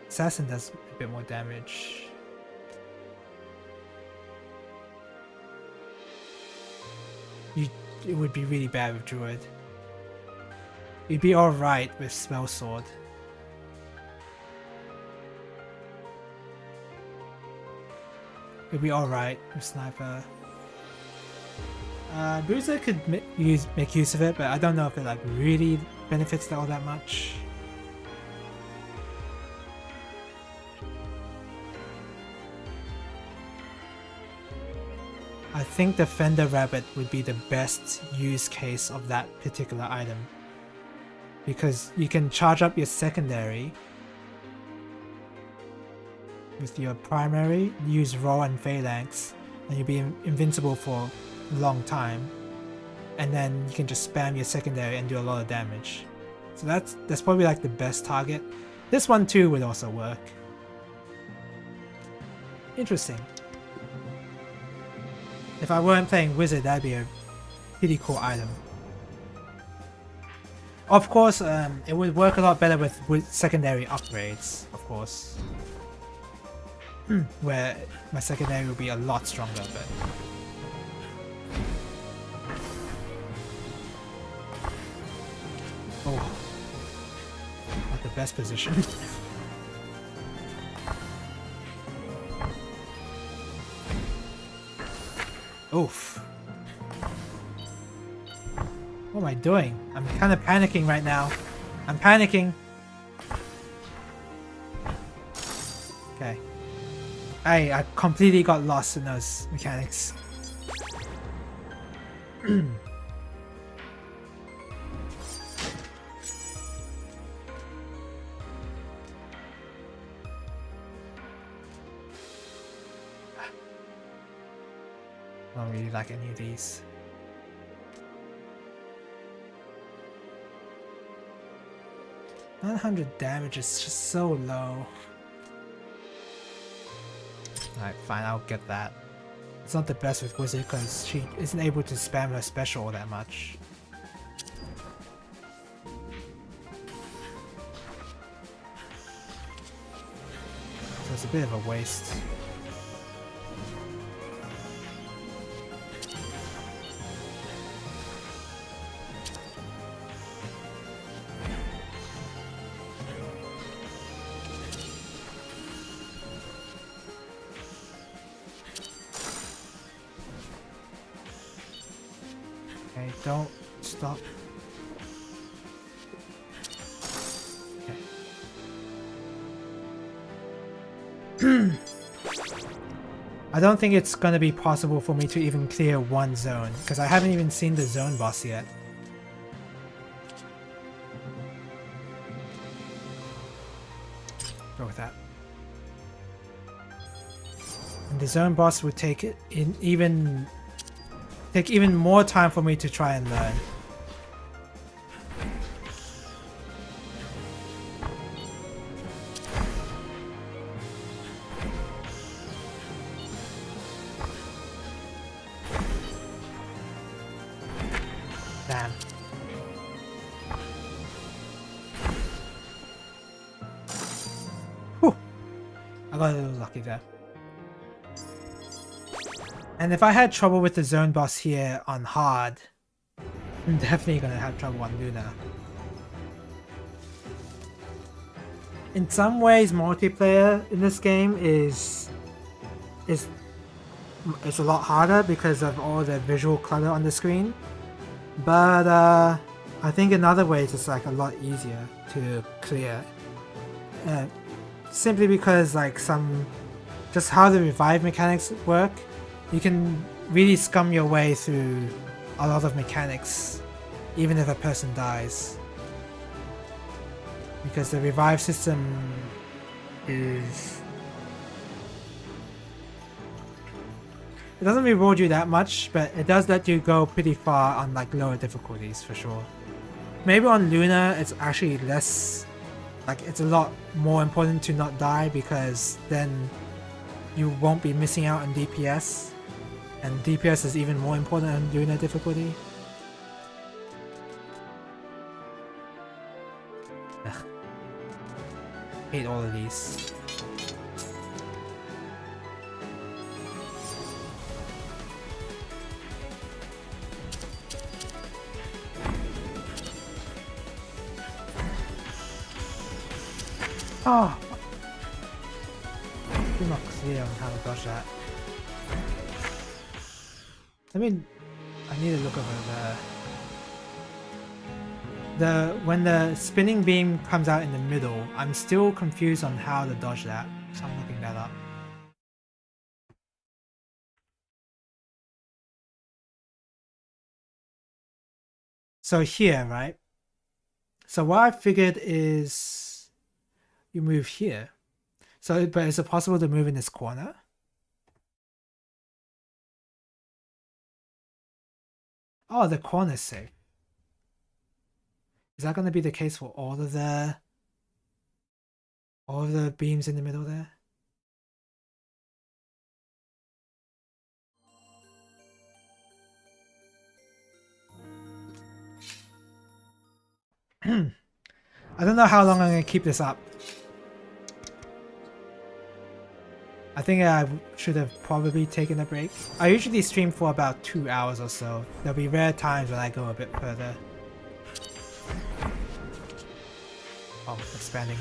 Assassin does a bit more damage. It would be really bad with Druid. It'd be alright with Spell Sword. It'd be alright with Sniper. Bruiser could make use of it, but I don't know if it like really benefits all that much. I think the Fender Rabbit would be the best use case of that particular item, because you can charge up your secondary with your primary, use Raw and Phalanx, and you'll be invincible for a long time, and then you can just spam your secondary and do a lot of damage. So that's probably like the best target. This one too would also work. Interesting. If I weren't playing Wizard, that'd be a pretty cool item. Of course, it would work a lot better with secondary upgrades, of course. Where my secondary would be a lot stronger, but... Oh. Not the best position. Oof. What am I doing? I'm kind of panicking right now. I'm panicking. Okay. I completely got lost in those mechanics. I don't really like any of these. $900 damage is just so low. Alright, fine, I'll get that. It's not the best with Wizard because she isn't able to spam her special all that much. So it's a bit of a waste. Okay, don't stop. Okay. I don't think it's gonna be possible for me to even clear one zone, because I haven't even seen the zone boss yet. Go with that. And the zone boss would take even more time for me to try and learn. Damn. Whew. I got a little lucky there. And if I had trouble with the zone boss here on hard, I'm definitely gonna have trouble on Lunar. In some ways, multiplayer in this game is a lot harder because of all the visual clutter on the screen. But I think in other ways it's like a lot easier to clear. Simply because like just how the revive mechanics work. You can really scum your way through a lot of mechanics, even if a person dies. Because the revive system is... It doesn't reward you that much, but it does let you go pretty far on like lower difficulties for sure. Maybe on Lunar it's actually less... Like it's a lot more important to not die because then you won't be missing out on DPS. And DPS is even more important on Lunar difficulty. Ugh. Hate all of these. Oh! I'm not clear on how to dodge that. I mean, I need to look over when the spinning beam comes out in the middle, I'm still confused on how to dodge that, so I'm looking that up. So here, right? So what I figured is you move here. So, but is it possible to move in this corner? Oh, the corner's safe. Is that going to be the case for all of the beams in the middle there? I don't know how long I'm gonna keep this up. I think I should have probably taken a break. I usually stream for about 2 hours or so. There'll be rare times when I go a bit further. Oh, expanding.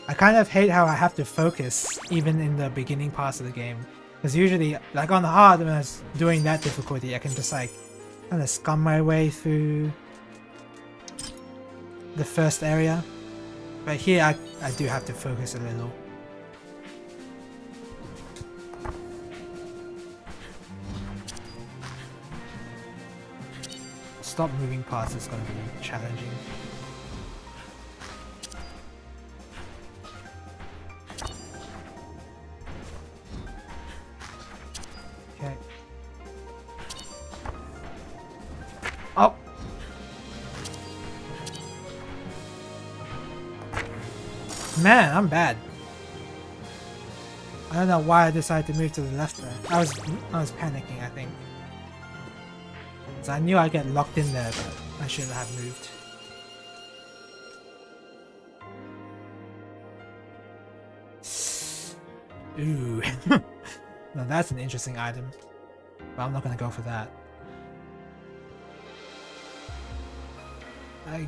I kind of hate how I have to focus even in the beginning parts of the game. Because usually, like on the hard, when I was doing that difficulty, I can just like kind of scum my way through the first area. But here I do have to focus a little. Stop moving parts is going to be challenging. Okay. Oh! Man, I'm bad. I don't know why I decided to move to the left there. I was panicking, I think. So I knew I'd get locked in there, but I shouldn't have moved. Ooh. Now that's an interesting item. But I'm not gonna go for that. I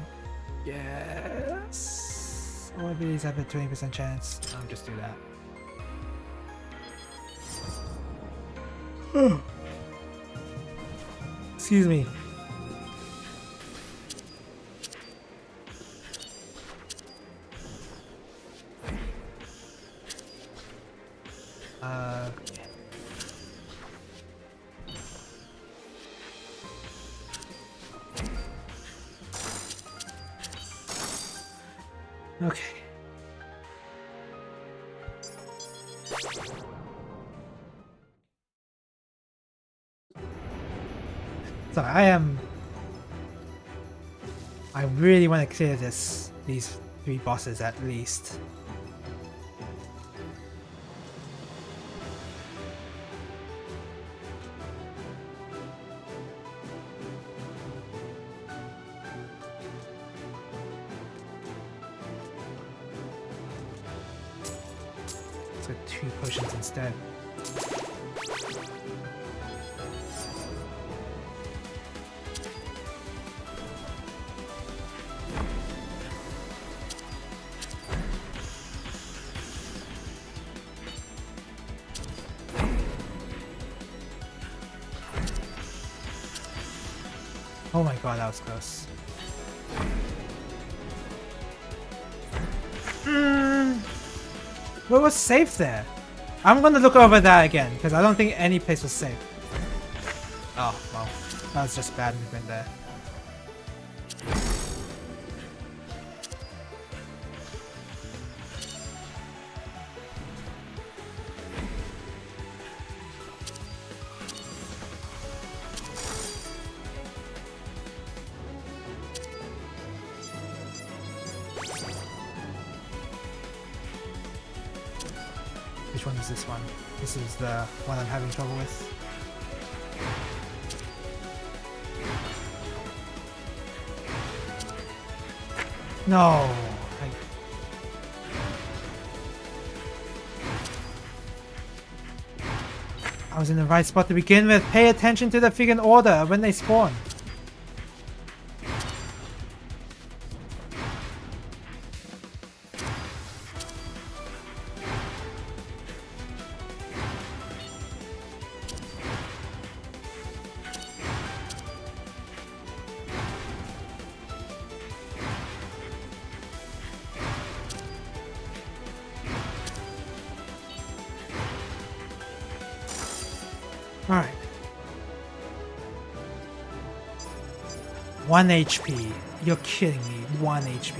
guess... all of these have a 20% chance. I'll just do that. Excuse me. Okay. So I really want to clear these 3 bosses at least. Let's get 2 potions instead. Oh my god, that was close. What was safe there? I'm gonna look over that again, because I don't think any place was safe. Oh, well. That was just bad movement there. Which one is this one? This is the one I'm having trouble with. No! I was in the right spot to begin with. Pay attention to the freaking order when they spawn. Alright. 1 HP. You're kidding me. 1 HP.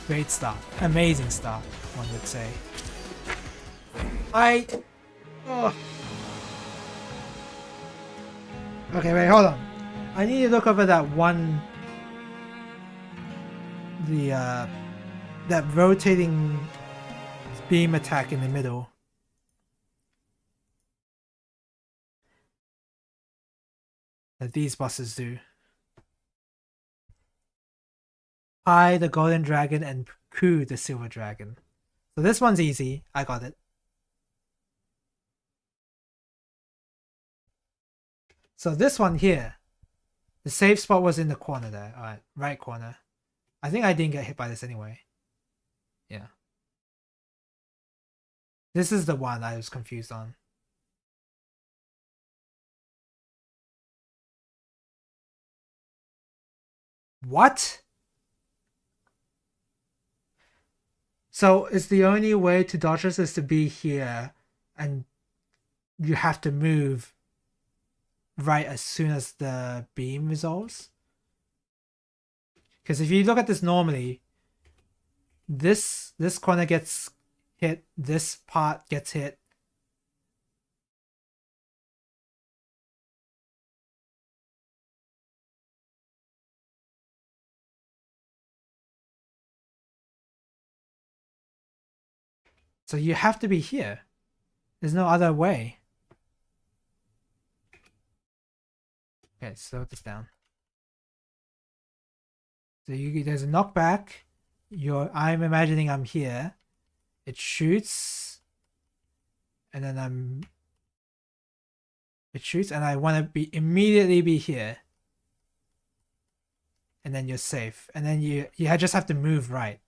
Great start. Amazing start, one would say. Oh. Okay, wait, hold on. I need to look over that one... that rotating beam attack in the middle. That these bosses do. Pi the golden dragon and Ku the silver dragon. So this one's easy. I got it. So this one here, the safe spot was in the corner there. Alright, right corner. I think I didn't get hit by this anyway. Yeah. This is the one I was confused on. What? So it's the only way to dodge this is to be here and you have to move right as soon as the beam resolves? Because if you look at this normally, this corner gets hit, this part gets hit. So you have to be here. There's no other way. Okay, slow this down. So there's a knockback. I'm imagining I'm here. It shoots. And then it shoots and I want to immediately be here. And then you're safe. And then you just have to move right.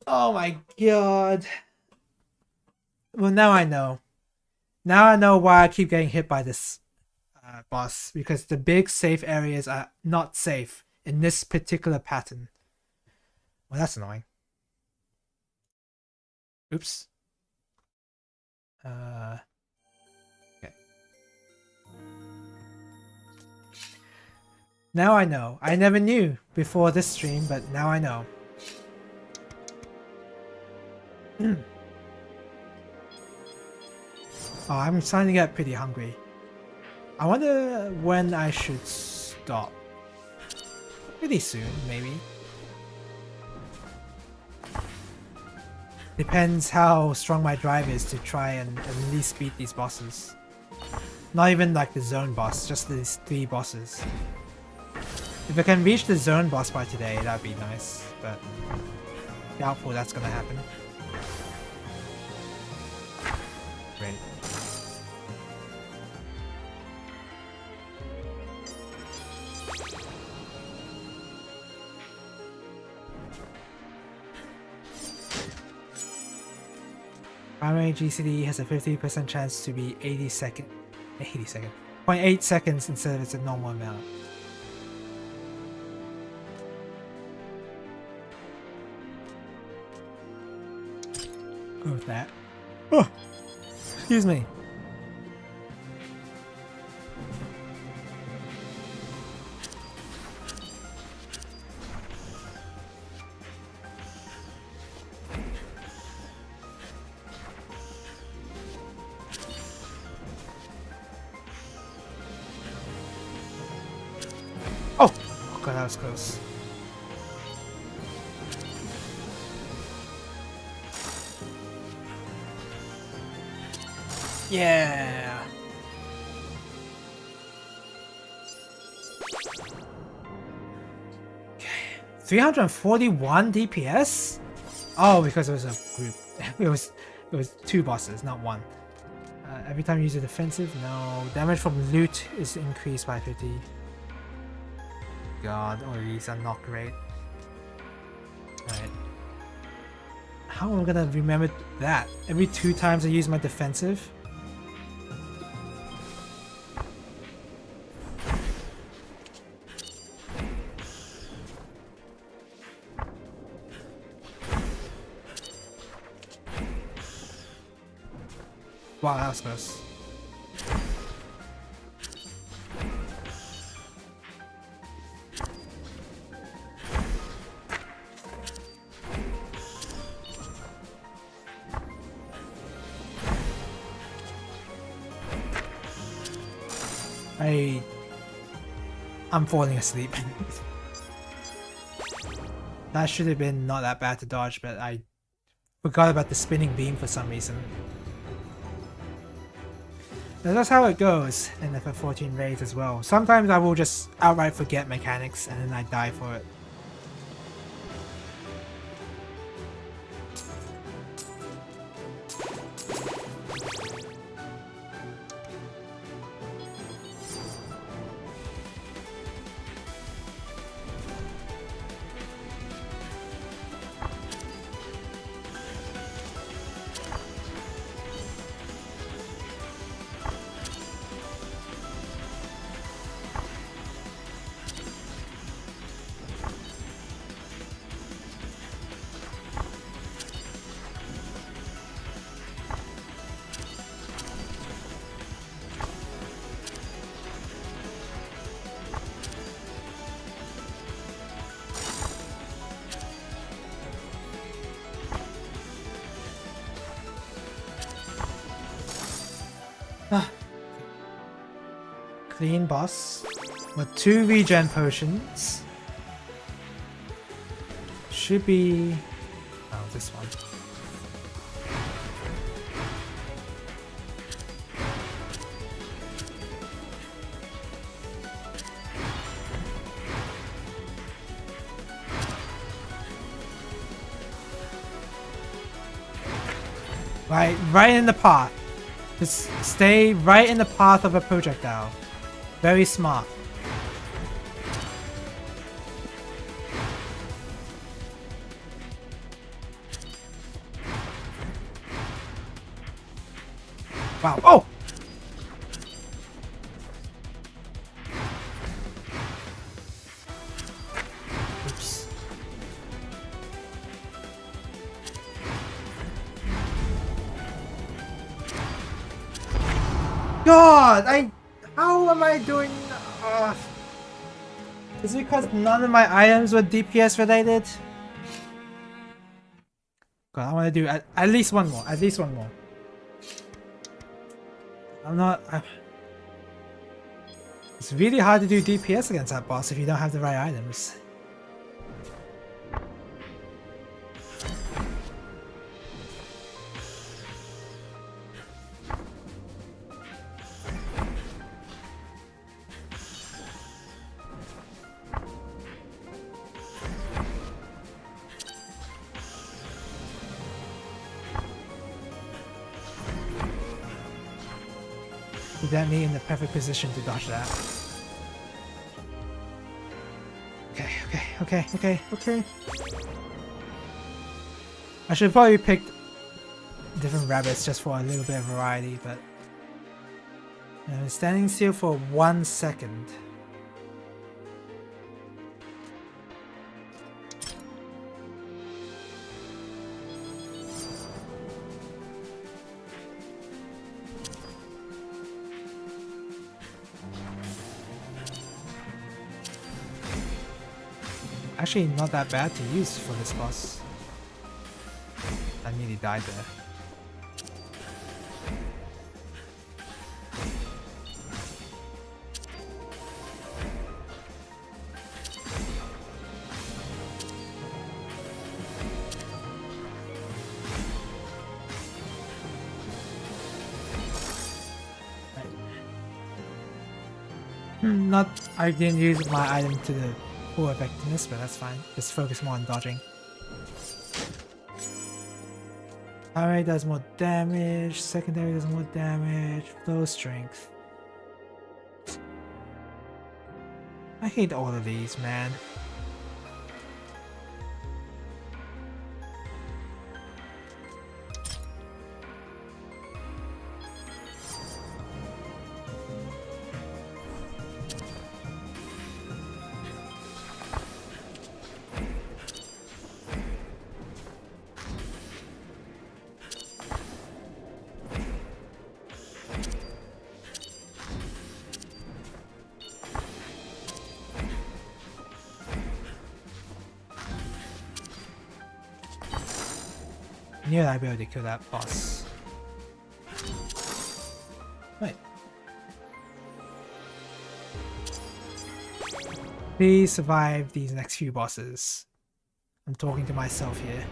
Oh my god. Well, now I know. Now I know why I keep getting hit by this boss. Because the big safe areas are not safe in this particular pattern. Well, that's annoying. Oops. Okay. Now I know. I never knew before this stream, but now I know. Oh, I'm starting to get pretty hungry. I wonder when I should stop. Pretty soon, maybe. Depends how strong my drive is to try and at least beat these bosses. Not even like the zone boss, just these 3 bosses. If I can reach the zone boss by today, that'd be nice, but doubtful that's gonna happen. Great. Primary GCD has a 50% chance to be 0.8 seconds instead of its a normal amount. Go with that. Oh, excuse me. Oh! Oh god, that was close. Yeah! Okay. 341 DPS? Oh, because it was a group. It was 2 bosses, not 1. Every time you use a defensive, no. Damage from loot is increased by 50. God, all these are not great. Alright. How am I gonna remember that? Every 2 times I use my defensive? Wow, that was close. I'm falling asleep. That should have been not that bad to dodge, but I forgot about the spinning beam for some reason. But that's how it goes in FF14 raids as well. Sometimes I will just outright forget mechanics and then I die for it. Clean boss with 2 regen potions. Should be... oh, this one. Right in the path. Just stay right in the path of a projectile. Very smart. Wow. Oh! Oops. God, how am I doing? Is it because none of my items were DPS related? God, I want to do at least one more. At least one more. It's really hard to do DPS against that boss if you don't have the right items. Put that me in the perfect position to dodge that. Okay. I should probably pick different rabbits just for a little bit of variety, but standing still for 1 second. Actually, not that bad to use for this boss. I nearly died there. I didn't use my item to the full effectiveness, but that's fine. Just focus more on dodging. Primary does more damage, secondary does more damage, flow strength. I hate all of these, man. I knew I'd be able to kill that boss. Wait. Please survive these next few bosses. I'm talking to myself here.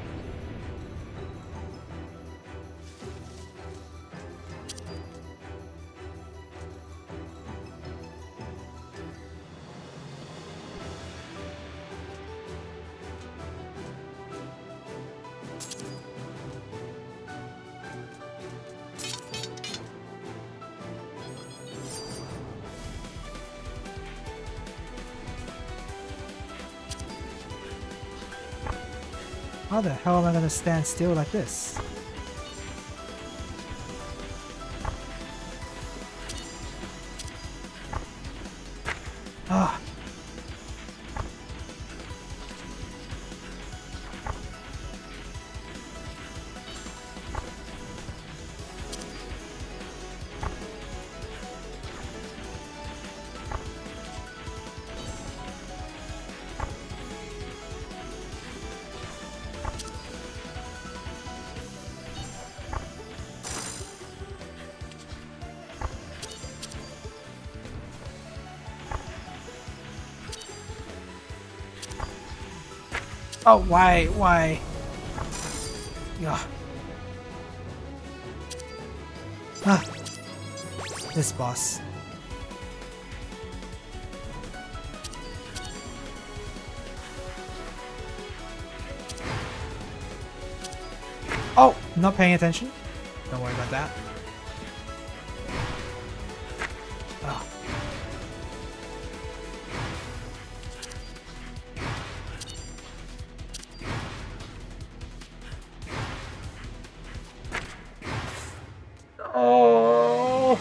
How the hell am I gonna stand still like this? Ah. Oh, why? Yeah. Ah. This boss. Oh, not paying attention? Don't worry about that. Oh.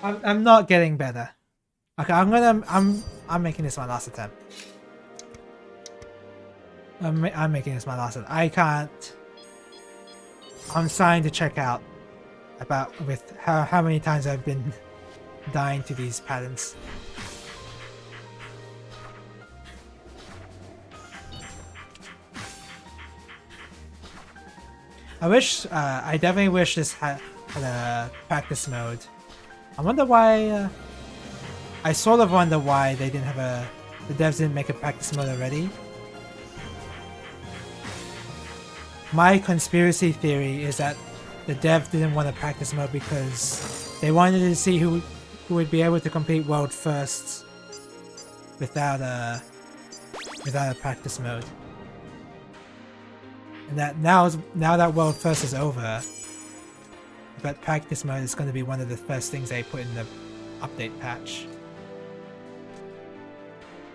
Oh, I'm not getting better. Okay, I'm making this my last attempt. I'm making this my last attempt. I can't. I'm starting to check out about with how many times I've been dying to these patterns. I definitely wish this had a practice mode. I wonder why, I sort of wonder why they didn't have the devs didn't make a practice mode already. My conspiracy theory is that the dev didn't want a practice mode because they wanted to see who would be able to complete world first without a practice mode. And that now that world first is over, but practice mode is going to be one of the first things they put in the update patch.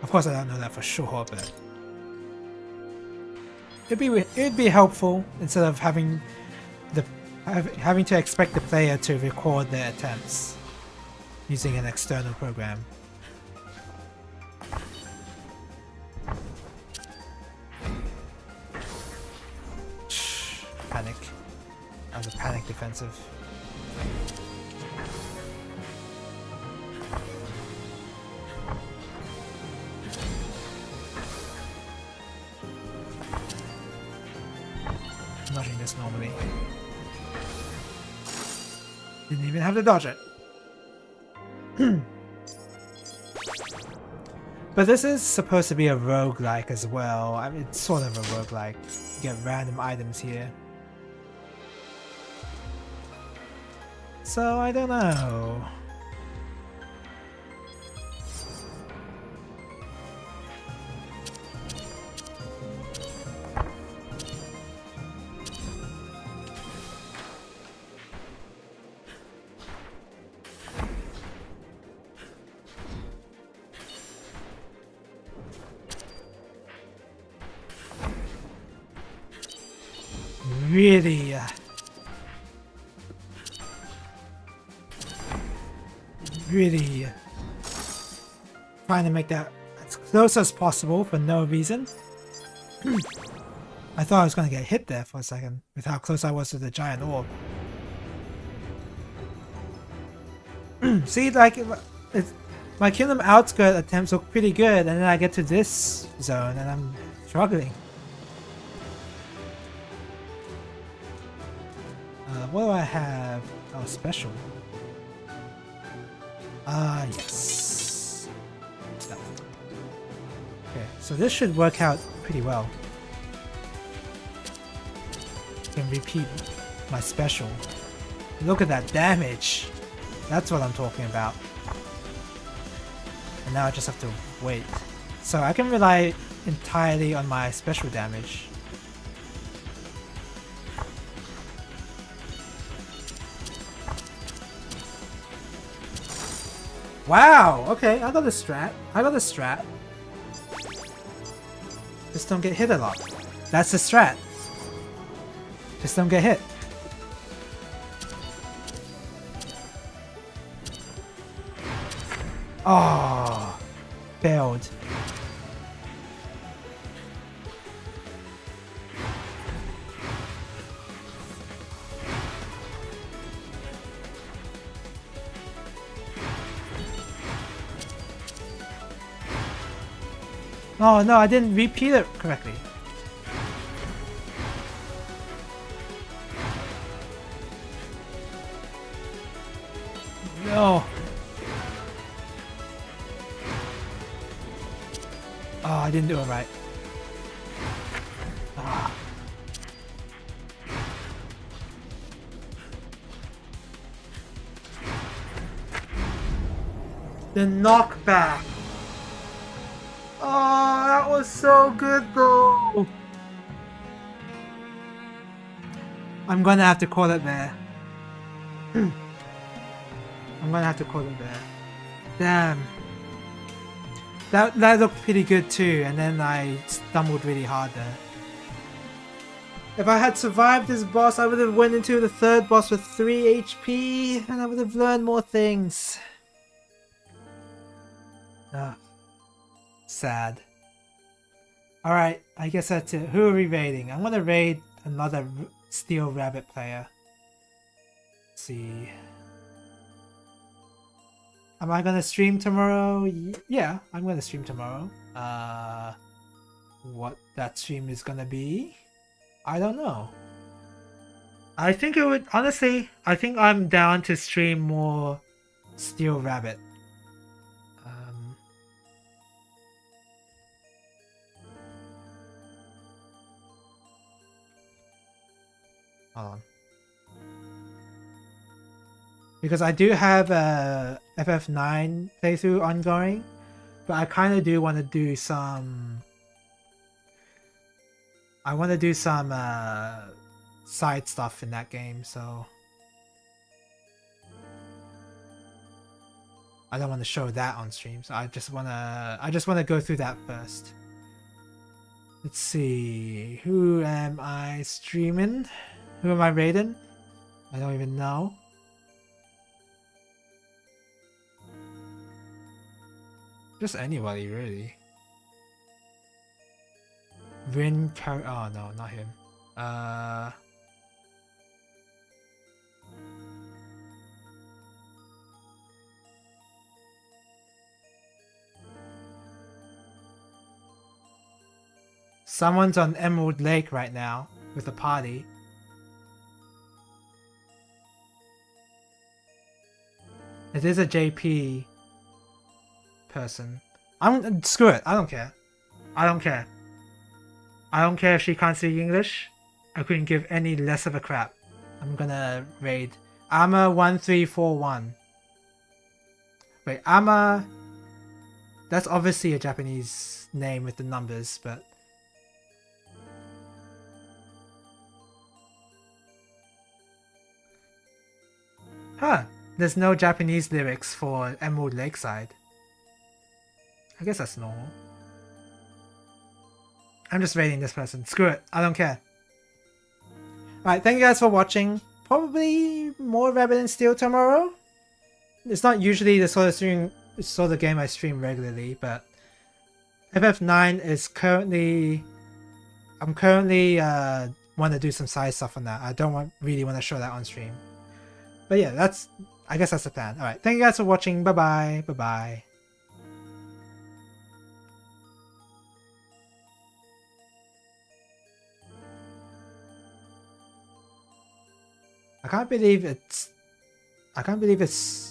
Of course, I don't know that for sure, but it'd be helpful instead of having to expect the player to record their attempts using an external program. Panic. That was a panic defensive. I'm dodging this normally. Didn't even have to dodge it. But this is supposed to be a roguelike as well. I mean, it's sort of a roguelike. You get random items here. So, I don't know. Really trying to make that as close as possible for no reason. I thought I was going to get hit there for a second with how close I was to the giant orb. See, like, my Kingdom Outskirt attempts look pretty good, and then I get to this zone and I'm struggling. What do I have? Oh, special. Ah, yes. That one. Okay, so this should work out pretty well. I can repeat my special. Look at that damage! That's what I'm talking about. And now I just have to wait. So I can rely entirely on my special damage. Wow! Okay, I got the strat. I got the strat. Just don't get hit a lot. That's the strat. Just don't get hit. Oh, failed. Oh no, I didn't repeat it correctly. No. Oh, I didn't do it right. Ah. The knockback. Oh, that was so good though. I'm gonna have to call it there. I'm gonna have to call it there. Damn. That looked pretty good too, and then I stumbled really hard there. If I had survived this boss, I would have went into the third boss with 3 HP, and I would have learned more things. Ah. Sad. Alright, I guess that's it. Who are we raiding? I'm gonna raid another Steel Rabbit player. Let's see. Am I gonna stream tomorrow? Yeah, I'm gonna stream tomorrow. What that stream is gonna be? I don't know. I think it would, honestly, I think I'm down to stream more Steel Rabbit. Hold on. Because I do have a FF9 playthrough ongoing, but I kind of do want to do some... I want to do some side stuff in that game, so... I don't want to show that on stream, so I just want to go through that first. Let's see, who am I streaming? Who am I raiding? I don't even know. Just anybody, really. Rin Car- oh no, not him. Someone's on Emerald Lake right now with a party. It is a JP person. Screw it. I don't care. I don't care. I don't care if she can't speak English. I couldn't give any less of a crap. I'm gonna raid Ama 1341. Wait, Ama. That's obviously a Japanese name with the numbers, but. Huh. There's no Japanese lyrics for Emerald Lakeside. I guess that's normal. I'm just raiding this person. Screw it. I don't care. Alright, thank you guys for watching. Probably more Rabbit and Steel tomorrow. It's not usually the sort of game I stream regularly, but FF9 is currently... I'm currently want to do some side stuff on that. I don't really want to show that on stream. But yeah, I guess that's the plan. Alright, thank you guys for watching. Bye-bye. Bye-bye. I can't believe it's